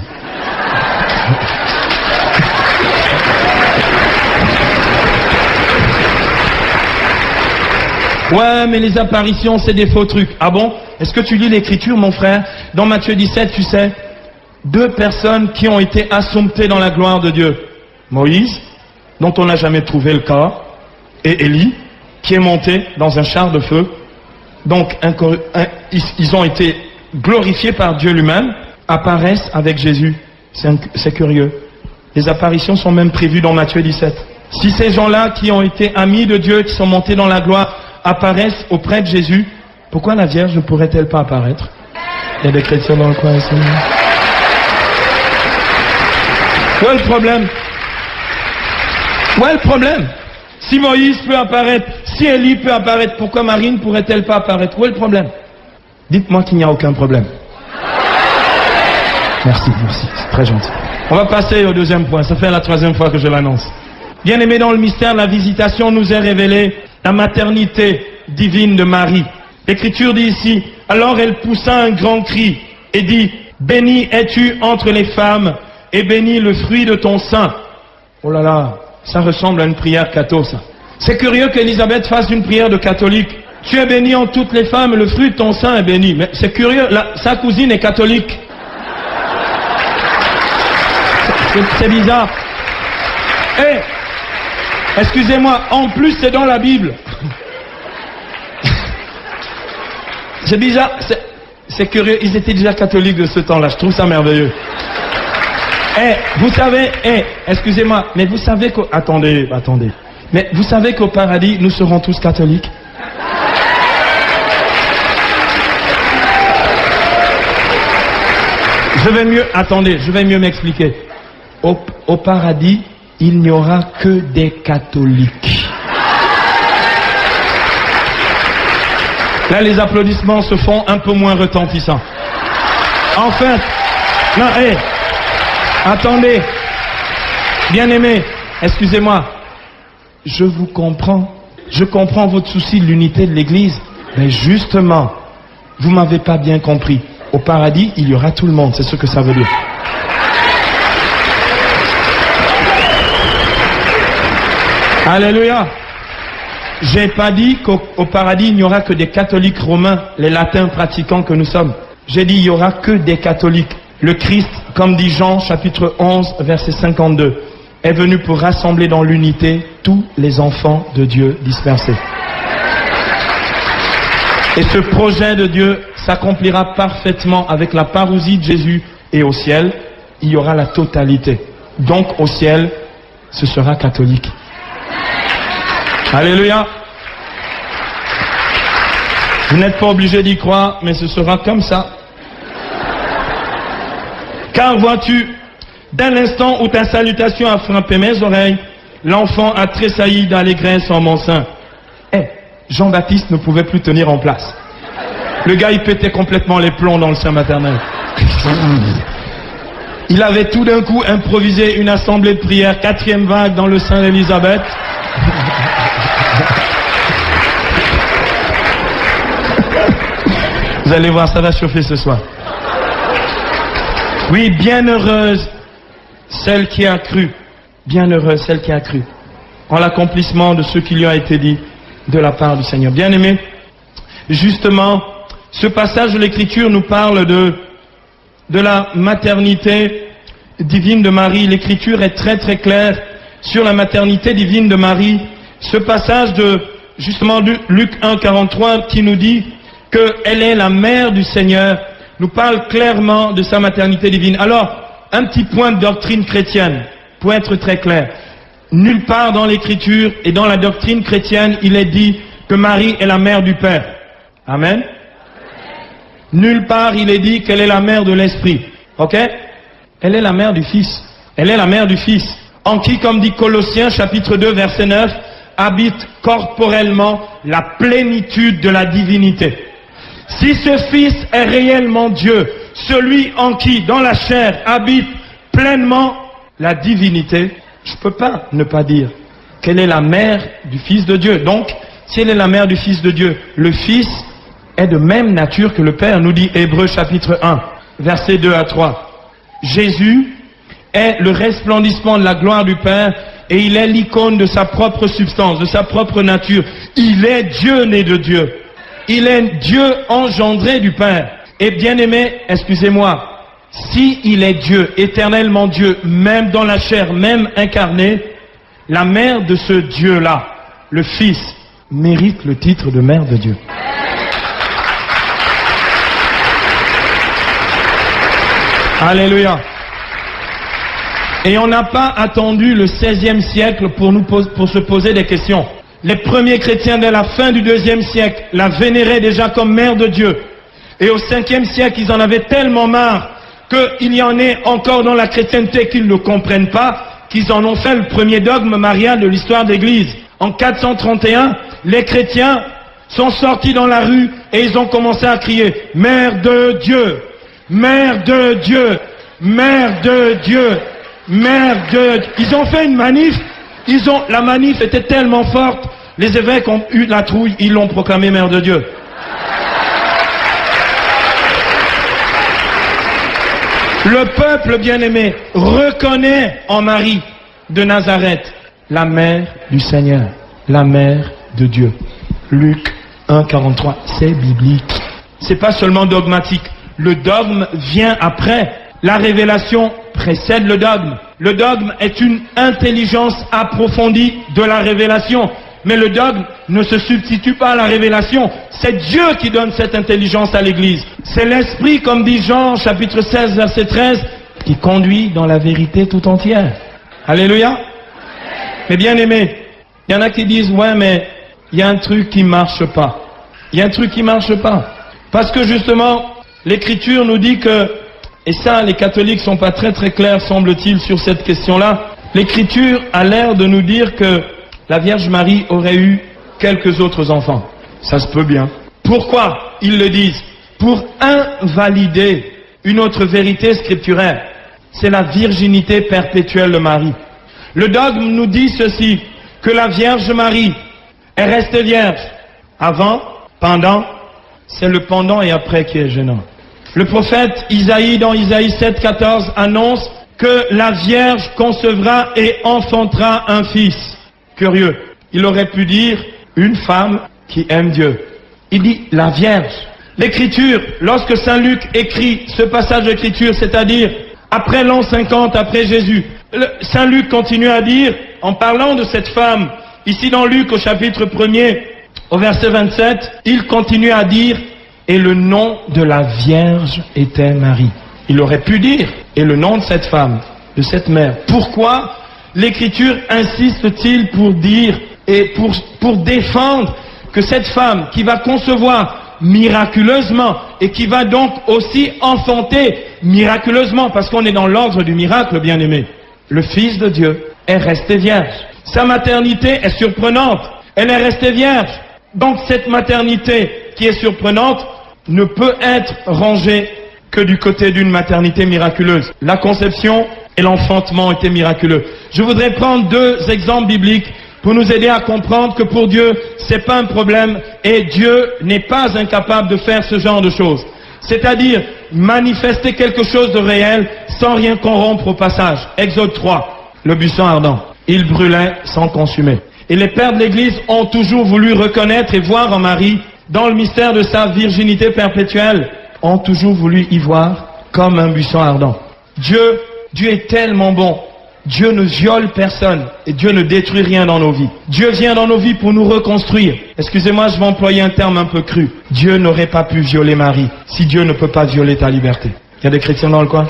Speaker 2: Ouais, mais les apparitions, c'est des faux trucs. Ah bon? Est-ce que tu lis l'écriture, mon frère? Dans Matthieu 17, tu sais, 2 personnes qui ont été assomptées dans la gloire de Dieu. Moïse, dont on n'a jamais trouvé le corps, et Élie, qui est monté dans un char de feu. Donc, ils ont été glorifiés par Dieu lui-même, apparaissent avec Jésus. C'est curieux. Les apparitions sont même prévues dans Matthieu 17. Si ces gens-là qui ont été amis de Dieu, qui sont montés dans la gloire, apparaissent auprès de Jésus, pourquoi la Vierge ne pourrait-elle pas apparaître? Il y a des chrétiens dans le coin ici. Où est le problème? Où est le problème? Si Moïse peut apparaître, si Élie peut apparaître, pourquoi Marie ne pourrait-elle pas apparaître? Où est le problème? Dites-moi qu'il n'y a aucun problème. Merci, c'est très gentil. On va passer au deuxième point, ça fait la 3e fois que je l'annonce. Bien-aimé, dans le mystère de la visitation, nous est révélée la maternité divine de Marie. L'Écriture dit ici, alors elle poussa un grand cri et dit, béni es-tu entre les femmes et béni le fruit de ton sein. Oh là là, ça ressemble à une prière catho, ça. C'est curieux qu'Élisabeth fasse une prière de catholique. Tu es béni en toutes les femmes, le fruit de ton sein est béni. Mais c'est curieux, sa cousine est catholique. C'est bizarre. Excusez-moi, en plus c'est dans la Bible. C'est bizarre, c'est curieux, ils étaient déjà catholiques de ce temps-là, je trouve ça merveilleux. Vous savez, excusez-moi, mais vous savez qu'au... Attendez. Mais vous savez qu'au paradis, nous serons tous catholiques? Je vais mieux m'expliquer. Au paradis, il n'y aura que des catholiques. Là, les applaudissements se font un peu moins retentissants. Enfin, non, attendez. Bien-aimés, excusez-moi. Je vous comprends. Je comprends votre souci de l'unité de l'Église. Mais justement, vous m'avez pas bien compris. Au paradis, il y aura tout le monde. C'est ce que ça veut dire. Alléluia. J'ai pas dit qu'au paradis, il n'y aura que des catholiques romains, les latins pratiquants que nous sommes. J'ai dit, il n'y aura que des catholiques. Le Christ, comme dit Jean, chapitre 11, verset 52, est venu pour rassembler dans l'unité tous les enfants de Dieu dispersés. Et ce projet de Dieu s'accomplira parfaitement avec la parousie de Jésus. Et au ciel, il y aura la totalité. Donc au ciel, ce sera catholique. Alléluia. Vous n'êtes pas obligé d'y croire, mais ce sera comme ça. Car vois-tu, dès l'instant où ta salutation a frappé mes oreilles, l'enfant a tressailli d'allégresse en mon sein. Jean-Baptiste ne pouvait plus tenir en place. Le gars, il pétait complètement les plombs dans le sein maternel. Il avait tout d'un coup improvisé une assemblée de prière, 4e vague dans le sein d'Élisabeth. Vous allez voir, ça va chauffer ce soir. Oui, bienheureuse celle qui a cru. Bienheureuse celle qui a cru. En l'accomplissement de ce qui lui a été dit de la part du Seigneur. Bien-aimé, justement, ce passage de l'Écriture nous parle de la maternité divine de Marie. L'Écriture est très très claire sur la maternité divine de Marie. Ce passage de Luc 1, 43 qui nous dit qu'elle est la mère du Seigneur, nous parle clairement de sa maternité divine. Alors, un petit point de doctrine chrétienne, pour être très clair. Nulle part dans l'Écriture et dans la doctrine chrétienne, il est dit que Marie est la mère du Père. Amen. Nulle part il est dit qu'elle est la mère de l'Esprit. Ok? Elle est la mère du Fils. Elle est la mère du Fils. En qui, comme dit Colossiens chapitre 2 verset 9, habite corporellement la plénitude de la divinité. Si ce Fils est réellement Dieu, celui en qui, dans la chair, habite pleinement la divinité, je ne peux pas ne pas dire qu'elle est la mère du Fils de Dieu. Donc, si elle est la mère du Fils de Dieu, le Fils est de même nature que le Père, nous dit Hébreux chapitre 1, versets 2 à 3. Jésus est le resplendissement de la gloire du Père et il est l'icône de sa propre substance, de sa propre nature. Il est Dieu né de Dieu. Il est Dieu engendré du Père. Et bien aimé, excusez-moi, si il est Dieu, éternellement Dieu, même dans la chair, même incarné, la mère de ce Dieu-là, le Fils, mérite le titre de mère de Dieu. Alléluia. Et on n'a pas attendu le 16e siècle pour se poser des questions. Les premiers chrétiens dès la fin du 2e siècle la vénéraient déjà comme mère de Dieu. Et au 5e siècle, ils en avaient tellement marre qu'il y en ait encore dans la chrétienté qu'ils ne comprennent pas, qu'ils en ont fait le premier dogme marial de l'histoire de l'Église. En 431, les chrétiens sont sortis dans la rue et ils ont commencé à crier « Mère de Dieu ! Mère de Dieu ! Mère de Dieu ! Mère de Dieu !» Ils ont fait une manif, la manif était tellement forte, les évêques ont eu la trouille, ils l'ont proclamé Mère de Dieu. Le peuple bien-aimé reconnaît en Marie de Nazareth la mère du Seigneur, la mère de Dieu. Luc 1, 43, c'est biblique. C'est pas seulement dogmatique. Le dogme vient après. La révélation précède le dogme. Le dogme est une intelligence approfondie de la révélation. Mais le dogme ne se substitue pas à la révélation. C'est Dieu qui donne cette intelligence à l'Église. C'est l'Esprit, comme dit Jean, chapitre 16, verset 13, qui conduit dans la vérité tout entière. Alléluia. Mais bien aimé, il y en a qui disent, ouais, mais il y a un truc qui marche pas. Il y a un truc qui marche pas. Parce que justement, l'Écriture nous dit que, et ça, les catholiques sont pas très très clairs, semble-t-il, sur cette question-là. L'Écriture a l'air de nous dire que la Vierge Marie aurait eu quelques autres enfants. Ça se peut bien. Pourquoi ils le disent? Pour invalider une autre vérité scripturaire. C'est la virginité perpétuelle de Marie. Le dogme nous dit ceci, que la Vierge Marie est restée vierge. Avant, pendant, c'est le pendant et après qui est gênant. Le prophète Isaïe, dans Isaïe 7, 14, annonce que la Vierge concevra et enfantera un fils. Curieux. Il aurait pu dire une femme qui aime Dieu. Il dit la Vierge. L'Écriture, lorsque Saint Luc écrit ce passage d'Écriture, c'est-à-dire après l'an 50, après Jésus, Saint Luc continue à dire, en parlant de cette femme, ici dans Luc au chapitre 1er, au verset 27, il continue à dire, et le nom de la Vierge était Marie. Il aurait pu dire, et le nom de cette femme, de cette mère. Pourquoi l'Écriture insiste-t-il pour dire et pour défendre que cette femme qui va concevoir miraculeusement et qui va donc aussi enfanter miraculeusement, parce qu'on est dans l'ordre du miracle, bien-aimé, le Fils de Dieu est resté vierge. Sa maternité est surprenante. Elle est restée vierge. Donc cette maternité qui est surprenante ne peut être rangée que du côté d'une maternité miraculeuse. La conception et l'enfantement étaient miraculeux. Je voudrais prendre deux exemples bibliques pour nous aider à comprendre que pour Dieu, c'est pas un problème et Dieu n'est pas incapable de faire ce genre de choses. C'est-à-dire manifester quelque chose de réel sans rien corrompre au passage. Exode 3, le buisson ardent. Il brûlait sans consumer. Et les pères de l'Église ont toujours voulu reconnaître et voir en Marie, dans le mystère de sa virginité perpétuelle, ont toujours voulu y voir comme un buisson ardent. Dieu est tellement bon. Dieu ne viole personne et Dieu ne détruit rien dans nos vies. Dieu vient dans nos vies pour nous reconstruire. Excusez-moi, je vais employer un terme un peu cru. Dieu n'aurait pas pu violer Marie si Dieu ne peut pas violer ta liberté. Il y a des chrétiens dans le coin?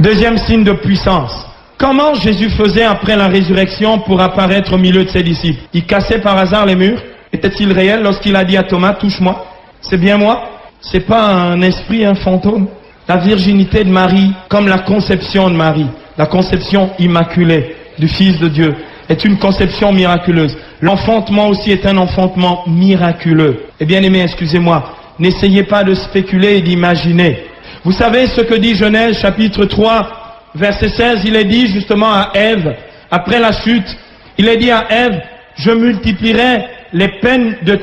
Speaker 2: Deuxième signe de puissance. Comment Jésus faisait après la résurrection pour apparaître au milieu de ses disciples? Il cassait par hasard les murs? Et était-il réel lorsqu'il a dit à Thomas, touche-moi? C'est bien moi? C'est pas un esprit, un fantôme? La virginité de Marie, comme la conception de Marie, la conception immaculée du Fils de Dieu, est une conception miraculeuse. L'enfantement aussi est un enfantement miraculeux. Et bien aimé, excusez-moi, n'essayez pas de spéculer et d'imaginer. Vous savez ce que dit Genèse chapitre 3, verset 16, il est dit justement à Ève, après la chute, il est dit à Ève, je multiplierai les peines de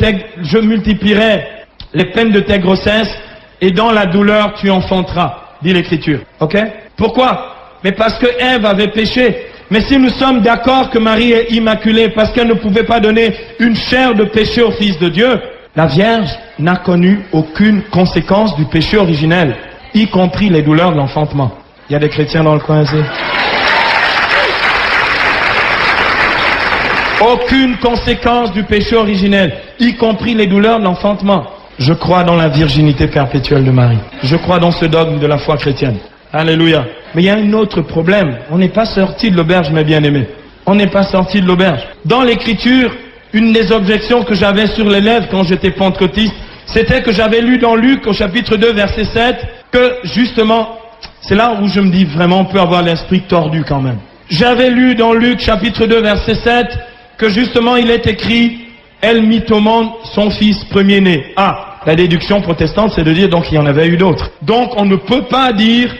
Speaker 2: tes grossesses et dans la douleur tu enfanteras, dit l'Écriture. Ok? Pourquoi? Mais parce que Ève avait péché. Mais si nous sommes d'accord que Marie est immaculée parce qu'elle ne pouvait pas donner une chair de péché au Fils de Dieu, la Vierge n'a connu aucune conséquence du péché originel, y compris les douleurs de l'enfantement. Il y a des chrétiens dans le coin ici. Aucune conséquence du péché originel, y compris les douleurs de l'enfantement. Je crois dans la virginité perpétuelle de Marie. Je crois dans ce dogme de la foi chrétienne. Alléluia. Mais il y a un autre problème. On n'est pas sorti de l'auberge, mes bien-aimés. On n'est pas sorti de l'auberge. Dans l'Écriture, une des objections que j'avais sur les lèvres quand j'étais pentecôtiste, c'était que j'avais lu dans Luc, au chapitre 2, verset 7, que justement, c'est là où je me dis vraiment, on peut avoir l'esprit tordu quand même. J'avais lu dans Luc, chapitre 2, verset 7, que justement il est écrit, elle mit au monde son fils premier-né. Ah, la déduction protestante, c'est de dire donc il y en avait eu d'autres. Donc on ne peut pas dire,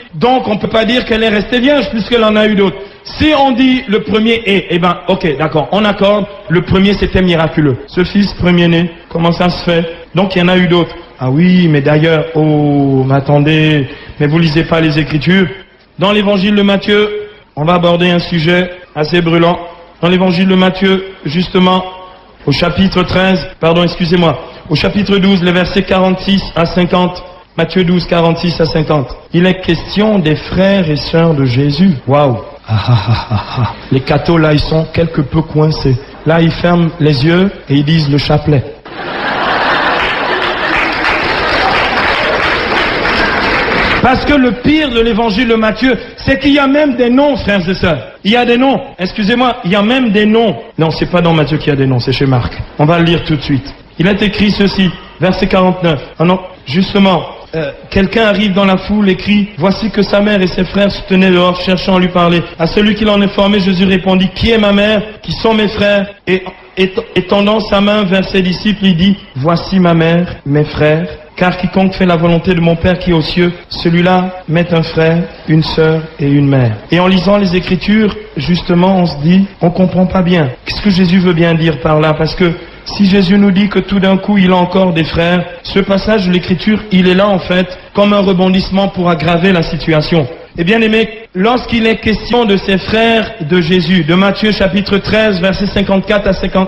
Speaker 2: qu'elle est restée vierge puisqu'elle en a eu d'autres. Si on dit le premier est, eh ben ok, d'accord, on accorde, le premier c'était miraculeux. Ce fils premier-né, comment ça se fait? Donc il y en a eu d'autres. Ah oui, mais d'ailleurs, oh, mais attendez, mais vous lisez pas les Écritures. Dans l'évangile de Matthieu, on va aborder un sujet assez brûlant. Dans l'évangile de Matthieu, justement, au chapitre 12, les versets 46 à 50, Matthieu 12, 46 à 50. Il est question des frères et sœurs de Jésus. Waouh! Les cathos, là, ils sont quelque peu coincés. Là, ils ferment les yeux et ils disent le chapelet. Parce que le pire de l'évangile de Matthieu, c'est qu'il y a même des noms, frères et sœurs. Il y a des noms. Excusez-moi, il y a même des noms. Non, c'est pas dans Matthieu qu'il y a des noms, c'est chez Marc. On va le lire tout de suite. Il est écrit ceci, verset 49. Ah non, justement, quelqu'un arrive dans la foule et crie, voici que sa mère et ses frères se tenaient dehors, cherchant à lui parler. À celui qui l'en informait, Jésus répondit, qui est ma mère? Qui sont mes frères? Et tendant sa main vers ses disciples, il dit, voici ma mère, mes frères. Car quiconque fait la volonté de mon Père qui est aux cieux, celui-là met un frère, une sœur et une mère. Et en lisant les Écritures, justement, on se dit, on comprend pas bien. Qu'est-ce que Jésus veut bien dire par là? Parce que si Jésus nous dit que tout d'un coup, il a encore des frères, ce passage de l'Écriture, il est là en fait, comme un rebondissement pour aggraver la situation. Et bien aimé, lorsqu'il est question de ces frères de Jésus, de Matthieu chapitre 13, versets 54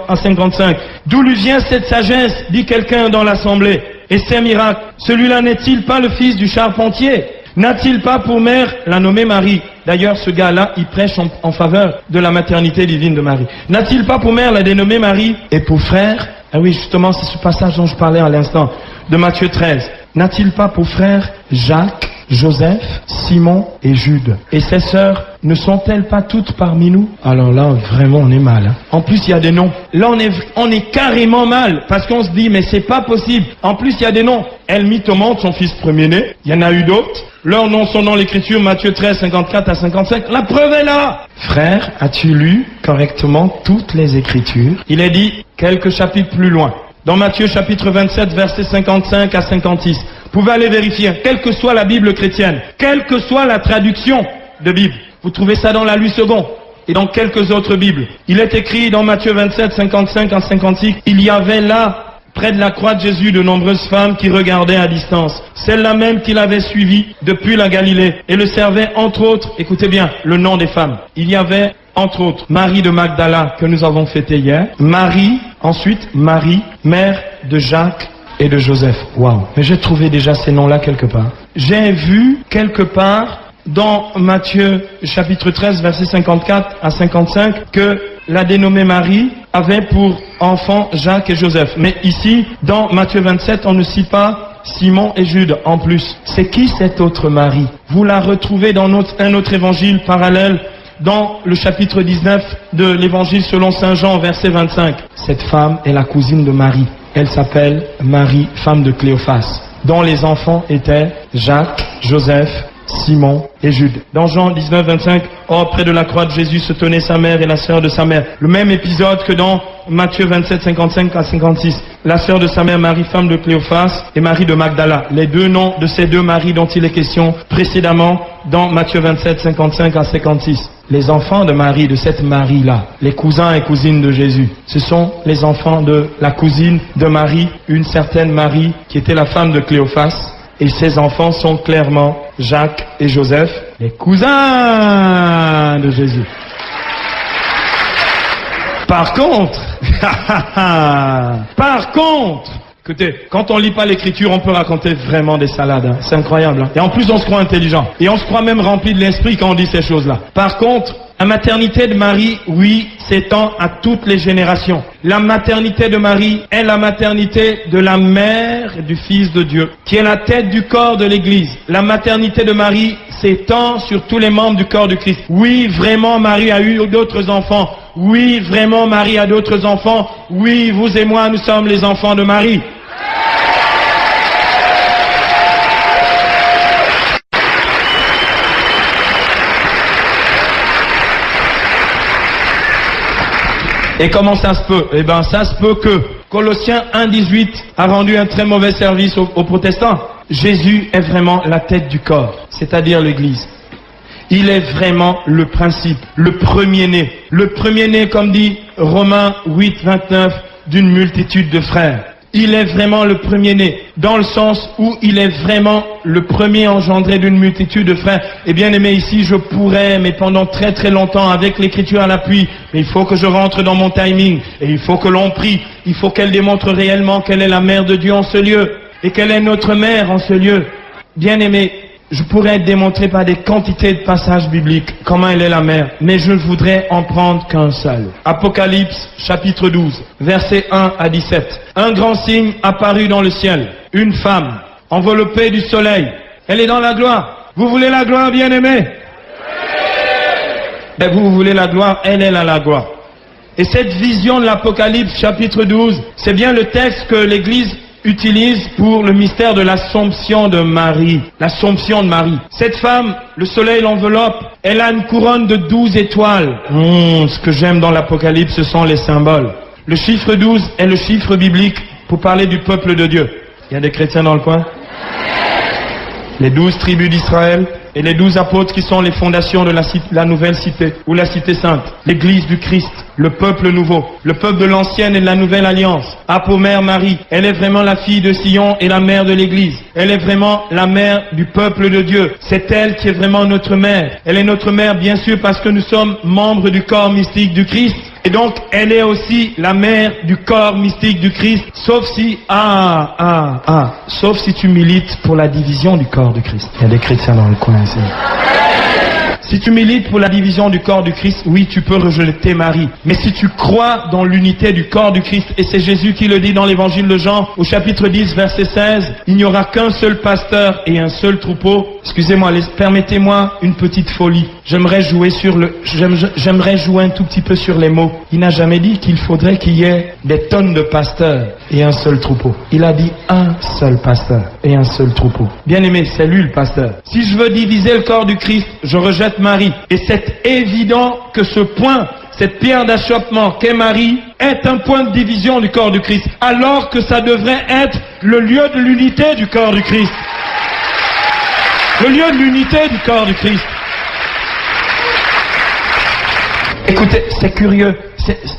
Speaker 2: à 55, d'où lui vient cette sagesse, dit quelqu'un dans l'assemblée, et ces miracles, celui-là n'est-il pas le fils du charpentier? N'a-t-il pas pour mère la nommée Marie? D'ailleurs, ce gars-là, il prêche en faveur de la maternité divine de Marie. N'a-t-il pas pour mère la dénommée Marie? Et pour frère? Ah oui, justement, c'est ce passage dont je parlais à l'instant, de Matthieu 13. N'a-t-il pas pour frère Jacques, Joseph, Simon et Jude? Et ses sœurs ne sont-elles pas toutes parmi nous? Alors là, vraiment, on est mal. Hein. En plus, il y a des noms. Là, on est carrément mal, parce qu'on se dit, mais c'est pas possible. En plus, il y a des noms. Elle mit au monde son fils premier-né. Il y en a eu d'autres. Leurs noms sont dans l'Écriture, Matthieu 13, 54 à 55. La preuve est là. Frère, as-tu lu correctement toutes les Écritures? Il est dit quelques chapitres plus loin. Dans Matthieu chapitre 27, versets 55 à 56. Vous pouvez aller vérifier, quelle que soit la Bible chrétienne, quelle que soit la traduction de Bible. Vous trouvez ça dans la Louis II et dans quelques autres Bibles. Il est écrit dans Matthieu 27, 55 à 56, il y avait là, près de la croix de Jésus, de nombreuses femmes qui regardaient à distance. Celle-là même qui l'avait suivi depuis la Galilée et le servait entre autres, écoutez bien, le nom des femmes. Il y avait entre autres Marie de Magdala que nous avons fêté hier, ensuite Marie, mère de Jacques et de Joseph. Waouh! Mais j'ai trouvé déjà ces noms-là quelque part. J'ai vu quelque part dans Matthieu chapitre 13 versets 54 à 55 que la dénommée Marie avait pour enfants Jacques et Joseph. Mais ici, dans Matthieu 27, on ne cite pas Simon et Jude en plus. C'est qui cette autre Marie? Vous la retrouvez dans un autre évangile parallèle dans le chapitre 19 de l'évangile selon saint Jean, verset 25. Cette femme est la cousine de Marie. Elle s'appelle Marie, femme de Cléophas, dont les enfants étaient Jacques, Joseph, Simon et Jude. Dans Jean 19, 25, or près de la croix de Jésus se tenaient sa mère et la sœur de sa mère. Le même épisode que dans Matthieu 27, 55 à 56. La sœur de sa mère Marie, femme de Cléophas, et Marie de Magdala. Les deux noms de ces deux Maries dont il est question précédemment dans Matthieu 27, 55 à 56. Les enfants de Marie, de cette Marie-là, les cousins et cousines de Jésus, ce sont les enfants de la cousine de Marie, une certaine Marie qui était la femme de Cléophas. Et ces enfants sont clairement Jacques et Joseph, les cousins de Jésus. Par contre, écoutez, quand on lit pas l'écriture, on peut raconter vraiment des salades. Hein. C'est incroyable. Hein. Et en plus, on se croit intelligent. Et on se croit même rempli de l'esprit quand on dit ces choses-là. Par contre, la maternité de Marie, oui, s'étend à toutes les générations. La maternité de Marie est la maternité de la mère du Fils de Dieu, qui est la tête du corps de l'Église. La maternité de Marie s'étend sur tous les membres du corps du Christ. Oui, vraiment, Marie a eu d'autres enfants. Oui, vraiment, Marie a d'autres enfants. Oui, vous et moi, nous sommes les enfants de Marie. Et comment ça se peut? Eh bien, ça se peut que Colossiens 1,18 a rendu un très mauvais service aux protestants. Jésus est vraiment la tête du corps, c'est-à-dire l'Église. Il est vraiment le principe, le premier-né. Le premier-né, comme dit Romains 8, 29, d'une multitude de frères. Il est vraiment le premier-né, dans le sens où il est vraiment le premier engendré d'une multitude de frères. Et bien aimé, ici, je pourrais, mais pendant très très longtemps, avec l'écriture à l'appui, mais il faut que je rentre dans mon timing, et il faut que l'on prie, il faut qu'elle démontre réellement qu'elle est la mère de Dieu en ce lieu, et qu'elle est notre mère en ce lieu. Bien aimé, je pourrais démontrer par des quantités de passages bibliques comment elle est la mère, mais je ne voudrais en prendre qu'un seul. Apocalypse, chapitre 12, versets 1 à 17. Un grand signe apparut dans le ciel. Une femme, enveloppée du soleil. Elle est dans la gloire. Vous voulez la gloire, bien-aimés? Et vous voulez la gloire, elle est la gloire. Et cette vision de l'Apocalypse, chapitre 12, c'est bien le texte que l'Église utilise pour le mystère de l'Assomption de Marie. L'Assomption de Marie. Cette femme, le soleil l'enveloppe, elle a une couronne de 12 étoiles. Ce que j'aime dans l'Apocalypse, ce sont les symboles. Le chiffre 12 est le chiffre biblique pour parler du peuple de Dieu. Il y a des chrétiens dans le coin? Les 12 tribus d'Israël et les 12 apôtres qui sont les fondations de la nouvelle cité, ou la cité sainte, l'église du Christ, le peuple nouveau, le peuple de l'ancienne et de la nouvelle alliance. Apomère Marie, elle est vraiment la fille de Sion et la mère de l'église. Elle est vraiment la mère du peuple de Dieu. C'est elle qui est vraiment notre mère. Elle est notre mère bien sûr parce que nous sommes membres du corps mystique du Christ. Et donc, elle est aussi la mère du corps mystique du Christ, sauf si, sauf si tu milites pour la division du corps du Christ. Il y a des chrétiens dans le coin ici. Si tu milites pour la division du corps du Christ, oui, tu peux rejeter Marie. Mais si tu crois dans l'unité du corps du Christ, et c'est Jésus qui le dit dans l'évangile de Jean, au chapitre 10, verset 16, il n'y aura qu'un seul pasteur et un seul troupeau. Excusez-moi, permettez-moi une petite folie. J'aimerais jouer un tout petit peu sur les mots. Il n'a jamais dit qu'il faudrait qu'il y ait des tonnes de pasteurs et un seul troupeau. Il a dit un seul pasteur et un seul troupeau. Bien aimé, c'est lui le pasteur. Si je veux diviser le corps du Christ, je rejette Marie. Et c'est évident que ce point, cette pierre d'achoppement qu'est Marie, est un point de division du corps du Christ, alors que ça devrait être le lieu de l'unité du corps du Christ. Le lieu de l'unité du corps du Christ. Écoutez, c'est curieux.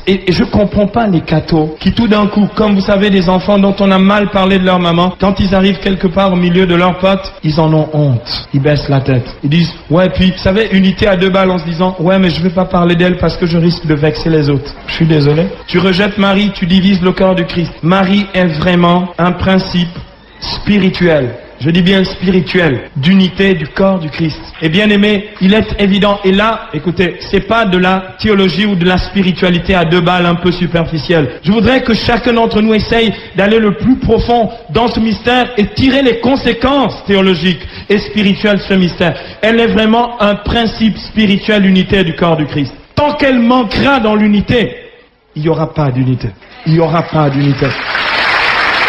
Speaker 2: Et je comprends pas les cathos qui tout d'un coup, comme vous savez, des enfants dont on a mal parlé de leur maman, quand ils arrivent quelque part au milieu de leurs potes, ils en ont honte. Ils baissent la tête. Ils disent, ouais, puis, vous savez, unité à deux balles en se disant, ouais, mais je vais pas parler d'elle parce que je risque de vexer les autres. Je suis désolé. Tu rejettes Marie, tu divises le corps du Christ. Marie est vraiment un principe spirituel. je dis bien spirituelle, d'unité du corps du Christ. Et bien aimé, il est évident, et là, écoutez, c'est pas de la théologie ou de la spiritualité à deux balles un peu superficielle. Je voudrais que chacun d'entre nous essaye d'aller le plus profond dans ce mystère et tirer les conséquences théologiques et spirituelles de ce mystère. Elle est vraiment un principe spirituel unitaire du corps du Christ. Tant qu'elle manquera dans l'unité, il n'y aura pas d'unité. Il n'y aura pas d'unité.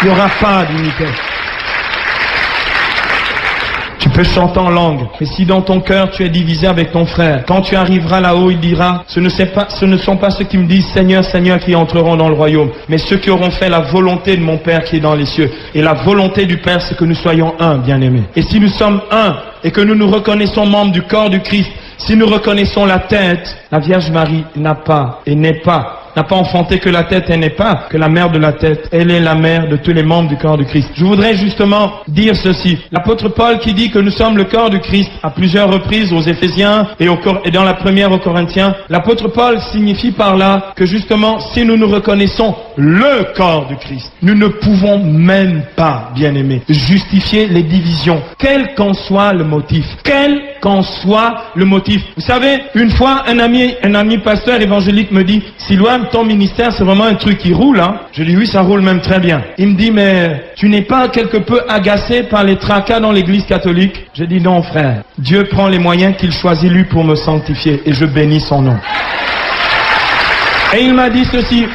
Speaker 2: Il n'y aura pas d'unité. Tu peux chanter en langue, mais si dans ton cœur tu es divisé avec ton frère, quand tu arriveras là-haut, il dira, ce ne sont pas ceux qui me disent Seigneur, Seigneur qui entreront dans le royaume, mais ceux qui auront fait la volonté de mon Père qui est dans les cieux. Et la volonté du Père, c'est que nous soyons un, bien-aimés. Et si nous sommes un, et que nous nous reconnaissons membres du corps du Christ, si nous reconnaissons la tête, la Vierge Marie n'a pas enfanté que la tête, elle n'est pas que la mère de la tête, elle est la mère de tous les membres du corps du Christ. Je voudrais justement dire ceci. L'apôtre Paul qui dit que nous sommes le corps du Christ à plusieurs reprises aux Éphésiens et dans la première aux Corinthiens, l'apôtre Paul signifie par là que justement si nous nous reconnaissons le corps du Christ, nous ne pouvons même pas, bien-aimés, justifier les divisions, quel qu'en soit le motif. Quel qu'en soit le motif. Vous savez, une fois un ami pasteur évangélique me dit, Silouane, ton ministère c'est vraiment un truc qui roule, hein? Je dis oui, ça roule même très bien. Il me dit, mais tu n'es pas quelque peu agacé par les tracas dans l'église catholique? Je dis non, frère. Dieu prend les moyens qu'il choisit lui pour me sanctifier et je bénis son nom. Et il m'a dit ceci.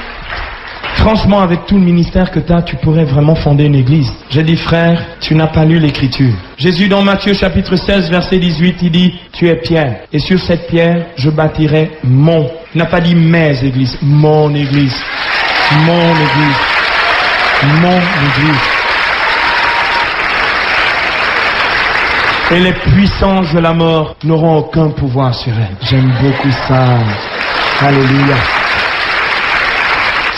Speaker 2: Franchement, avec tout le ministère que tu as, tu pourrais vraiment fonder une église. J'ai dit, frère, tu n'as pas lu l'écriture. Jésus dans Matthieu chapitre 16, verset 18, il dit, tu es pierre. Et sur cette pierre, je bâtirai mon. Il n'a pas dit mes églises, mon église. Mon église. Mon église. Et les puissances de la mort n'auront aucun pouvoir sur elle. J'aime beaucoup ça. Alléluia.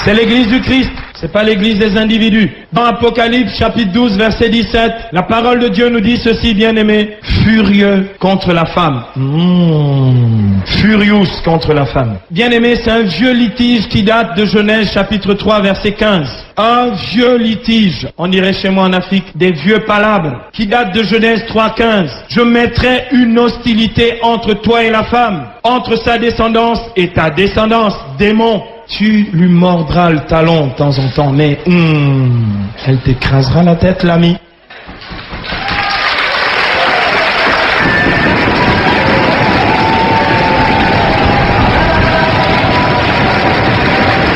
Speaker 2: C'est l'église du Christ, c'est pas l'église des individus. Dans Apocalypse chapitre 12 verset 17, la parole de Dieu nous dit ceci, bien-aimés, furieux contre la femme. Furious contre la femme. Bien-aimés, c'est un vieux litige qui date de Genèse chapitre 3 verset 15. Un vieux litige, on dirait chez moi en Afrique, des vieux palabres, qui date de Genèse 3:15. Je mettrai une hostilité entre toi et la femme, entre sa descendance et ta descendance, démon. Tu lui mordras le talon de temps en temps, mais elle t'écrasera la tête, l'ami.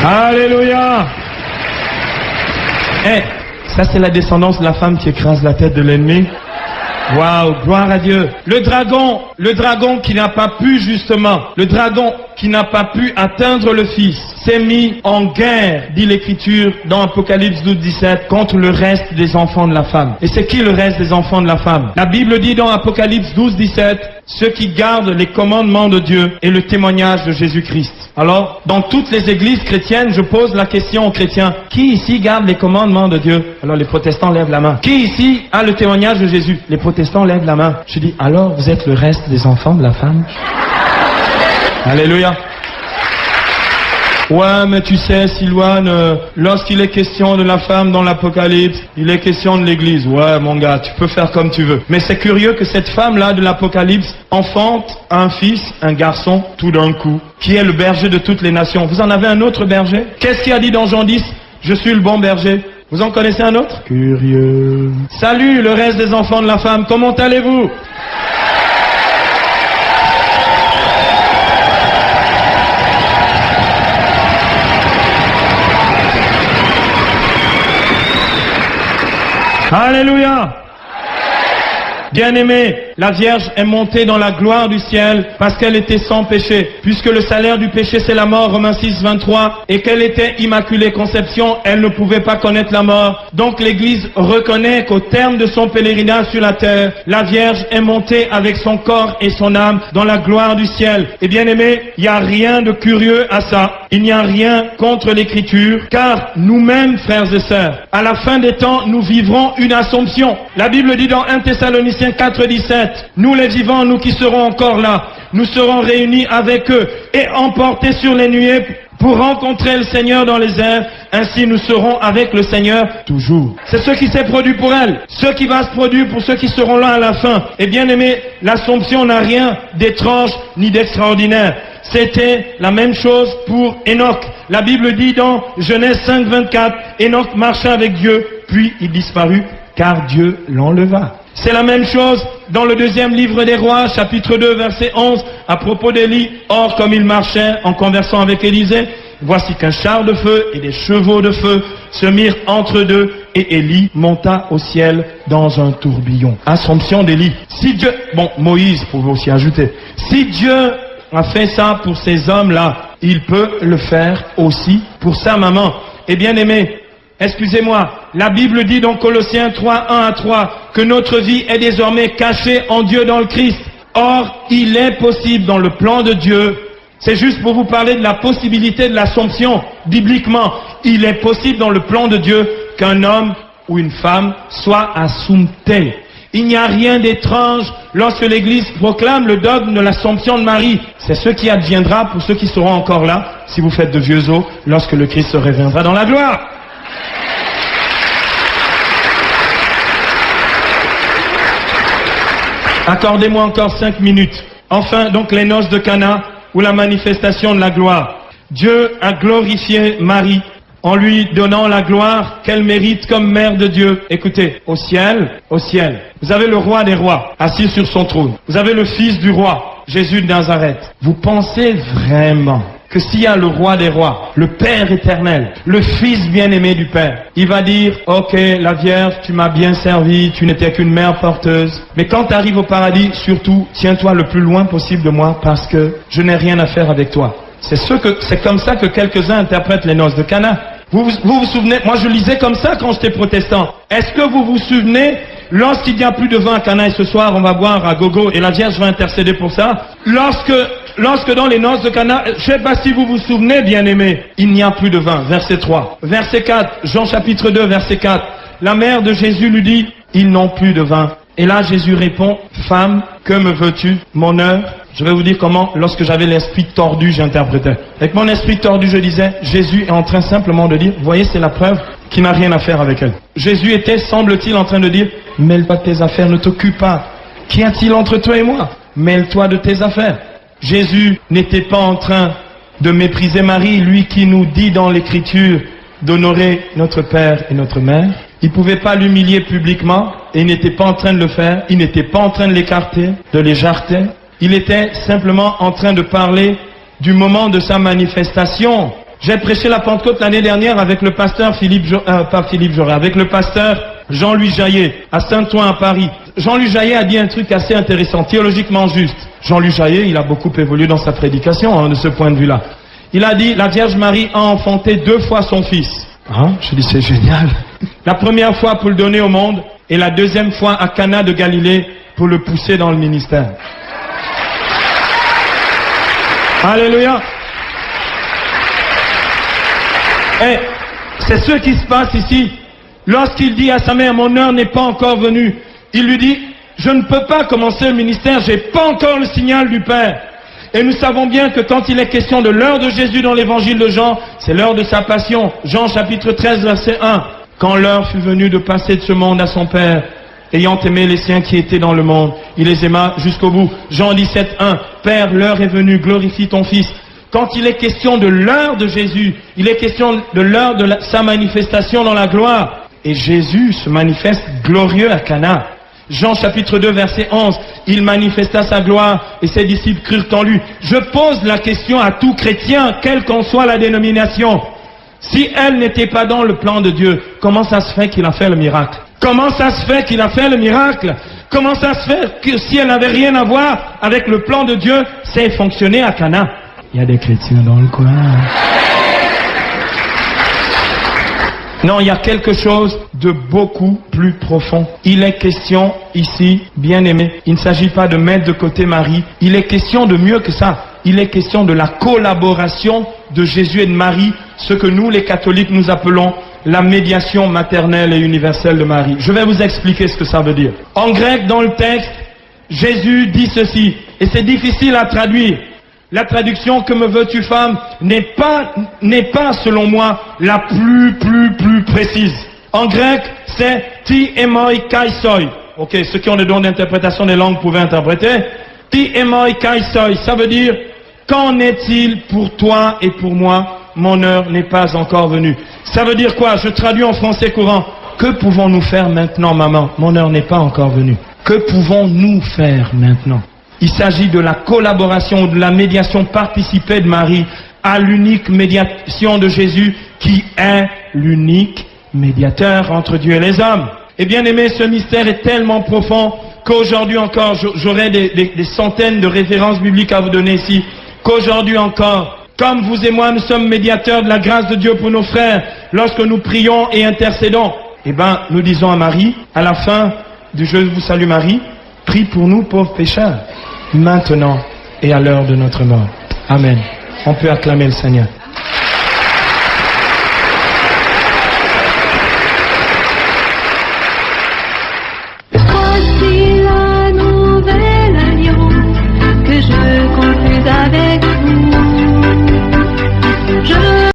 Speaker 2: Alléluia. Ça c'est la descendance de la femme qui écrase la tête de l'ennemi. Waouh, gloire à Dieu. Le dragon qui n'a pas pu justement, le dragon qui n'a pas pu atteindre le Fils, s'est mis en guerre, dit l'Écriture dans Apocalypse 12, 17, contre le reste des enfants de la femme. Et c'est qui le reste des enfants de la femme? La Bible dit dans Apocalypse 12, 17, ceux qui gardent les commandements de Dieu et le témoignage de Jésus-Christ. Alors, dans toutes les églises chrétiennes, je pose la question aux chrétiens, qui ici garde les commandements de Dieu? Alors les protestants lèvent la main. Qui ici a le témoignage de Jésus? Les protestants lèvent la main. Je dis, alors vous êtes le reste des enfants de la femme? Alléluia. Ouais, mais tu sais, Silouane, lorsqu'il est question de la femme dans l'Apocalypse, il est question de l'Église. Ouais, mon gars, tu peux faire comme tu veux. Mais c'est curieux que cette femme-là de l'Apocalypse enfante un fils, un garçon, tout d'un coup, qui est le berger de toutes les nations. Vous en avez un autre berger? Qu'est-ce qu'il a dit dans Jean 10? Je suis le bon berger. Vous en connaissez un autre? Curieux. Salut, le reste des enfants de la femme, comment allez-vous? Alléluia. Bien-aimé, la Vierge est montée dans la gloire du ciel parce qu'elle était sans péché. Puisque le salaire du péché c'est la mort, Romains 6, 23, et qu'elle était immaculée conception, elle ne pouvait pas connaître la mort. Donc l'Église reconnaît qu'au terme de son pèlerinage sur la terre, la Vierge est montée avec son corps et son âme dans la gloire du ciel. Et bien-aimé, il n'y a rien de curieux à ça. Il n'y a rien contre l'Écriture, car nous-mêmes, frères et sœurs, à la fin des temps, nous vivrons une assomption. La Bible dit dans 1 Thessaloniciens 4, 17, nous les vivants, nous qui serons encore là, nous serons réunis avec eux et emportés sur les nuées pour rencontrer le Seigneur dans les airs, ainsi nous serons avec le Seigneur toujours. C'est ce qui s'est produit pour elle, ce qui va se produire pour ceux qui seront là à la fin. Et bien aimé, l'Assomption n'a rien d'étrange ni d'extraordinaire. C'était la même chose pour Enoch. La Bible dit dans Genèse 5, 24, Enoch marcha avec Dieu, puis il disparut, car Dieu l'enleva. C'est la même chose dans le deuxième livre des Rois, chapitre 2, verset 11, à propos d'Élie. Or, comme il marchait en conversant avec Élisée, voici qu'un char de feu et des chevaux de feu se mirent entre deux, et Élie monta au ciel dans un tourbillon. Assomption d'Élie. Si Dieu, Moïse pouvait aussi ajouter, si Dieu a fait ça pour ces hommes-là, il peut le faire aussi pour sa maman. Et bien aimé, excusez-moi, la Bible dit dans Colossiens 3, 1 à 3, que notre vie est désormais cachée en Dieu dans le Christ. Or, il est possible dans le plan de Dieu, c'est juste pour vous parler de la possibilité de l'Assomption, bibliquement, il est possible dans le plan de Dieu qu'un homme ou une femme soit assumpté. Il n'y a rien d'étrange lorsque l'Église proclame le dogme de l'Assomption de Marie. C'est ce qui adviendra pour ceux qui seront encore là, si vous faites de vieux os, lorsque le Christ se révélera dans la gloire. Accordez-moi encore 5 minutes. Enfin, donc, les noces de Cana, ou la manifestation de la gloire. Dieu a glorifié Marie en lui donnant la gloire qu'elle mérite comme mère de Dieu. Écoutez, au ciel, vous avez le roi des rois assis sur son trône. Vous avez le fils du roi, Jésus de Nazareth. Vous pensez vraiment que s'il y a le roi des rois, le Père éternel, le Fils bien-aimé du Père, il va dire, ok, la Vierge, tu m'as bien servi, tu n'étais qu'une mère porteuse, mais quand tu arrives au paradis, surtout, tiens-toi le plus loin possible de moi, parce que je n'ai rien à faire avec toi. C'est comme ça que quelques-uns interprètent les noces de Cana. Vous vous souvenez, moi je lisais comme ça quand j'étais protestant. Est-ce que vous vous souvenez, lorsqu'il n'y a plus de vin à Cana, et ce soir on va boire à gogo, et la Vierge va intercéder pour ça, lorsque dans les noces de Cana, je ne sais pas si vous vous souvenez, bien-aimés, il n'y a plus de vin, verset 3. Verset 4, Jean chapitre 2, verset 4, la mère de Jésus lui dit, ils n'ont plus de vin. Et là Jésus répond, femme, que me veux-tu, mon heure? Je vais vous dire comment, lorsque j'avais l'esprit tordu, j'interprétais. Avec mon esprit tordu, je disais, Jésus est en train simplement de dire, voyez, c'est la preuve qu'il n'a rien à faire avec elle. Jésus était, semble-t-il, en train de dire, mêle-toi de tes affaires, ne t'occupe pas. Qu'y a-t-il entre toi et moi? Mêle-toi de tes affaires. Jésus n'était pas en train de mépriser Marie, lui qui nous dit dans l'Écriture d'honorer notre Père et notre Mère. Il ne pouvait pas l'humilier publiquement et il n'était pas en train de le faire. Il n'était pas en train de l'écarter, de l'éjarter. Il était simplement en train de parler du moment de sa manifestation. J'ai prêché la Pentecôte l'année dernière avec le pasteur avec le pasteur Jean-Louis Jaillet à Saint-Ouen à Paris. Jean-Louis Jaillet a dit un truc assez intéressant, théologiquement juste. Jean-Louis Jaillet, il a beaucoup évolué dans sa prédication de ce point de vue-là. Il a dit, la Vierge Marie a enfanté 2 fois son fils. Je dis, c'est génial. La première fois pour le donner au monde et la deuxième fois à Cana de Galilée pour le pousser dans le ministère. Alléluia. Et c'est ce qui se passe ici. Lorsqu'il dit à sa mère, mon heure n'est pas encore venue, il lui dit, je ne peux pas commencer le ministère, j'ai pas encore le signal du Père. Et nous savons bien que quand il est question de l'heure de Jésus dans l'évangile de Jean, c'est l'heure de sa passion. Jean chapitre 13 verset 1. Quand l'heure fut venue de passer de ce monde à son Père, ayant aimé les siens qui étaient dans le monde, il les aima jusqu'au bout. Jean 17, 1. Père, l'heure est venue, glorifie ton Fils. Quand il est question de l'heure de Jésus, il est question de l'heure de sa manifestation dans la gloire. Et Jésus se manifeste glorieux à Cana. Jean chapitre 2 verset 11, il manifesta sa gloire et ses disciples crurent en lui. Je pose la question à tout chrétien, quelle qu'en soit la dénomination. Si elle n'était pas dans le plan de Dieu, comment ça se fait qu'il a fait le miracle? Comment ça se fait qu'il a fait le miracle? Comment ça se fait que si elle n'avait rien à voir avec le plan de Dieu, c'est fonctionné à Cana? Il y a des chrétiens dans le coin. Non, il y a quelque chose de beaucoup plus profond. Il est question ici, bien-aimé, il ne s'agit pas de mettre de côté Marie, il est question de mieux que ça. Il est question de la collaboration de Jésus et de Marie, ce que nous les catholiques nous appelons la médiation maternelle et universelle de Marie. Je vais vous expliquer ce que ça veut dire. En grec, dans le texte, Jésus dit ceci, et c'est difficile à traduire. La traduction que me veux-tu femme n'est pas selon moi la plus précise. En grec, c'est ti emoi kai soi. Ok, ceux qui ont le don d'interprétation des langues pouvaient interpréter. Ti emoi kai soi, ça veut dire qu'en est-il pour toi et pour moi, mon heure n'est pas encore venue. Ça veut dire quoi? Je traduis en français courant. Que pouvons-nous faire maintenant, maman? Mon heure n'est pas encore venue. Que pouvons-nous faire maintenant? Il s'agit de la collaboration, de la médiation participée de Marie à l'unique médiation de Jésus qui est l'unique médiateur entre Dieu et les hommes. Et bien aimé, ce mystère est tellement profond qu'aujourd'hui encore, j'aurai des centaines de références bibliques à vous donner ici, qu'aujourd'hui encore, comme vous et moi, nous sommes médiateurs de la grâce de Dieu pour nos frères, lorsque nous prions et intercédons, eh bien, nous disons à Marie, à la fin du Je vous salue Marie, prie pour nous pauvres pécheurs, maintenant et à l'heure de notre mort. Amen. On peut acclamer le Seigneur.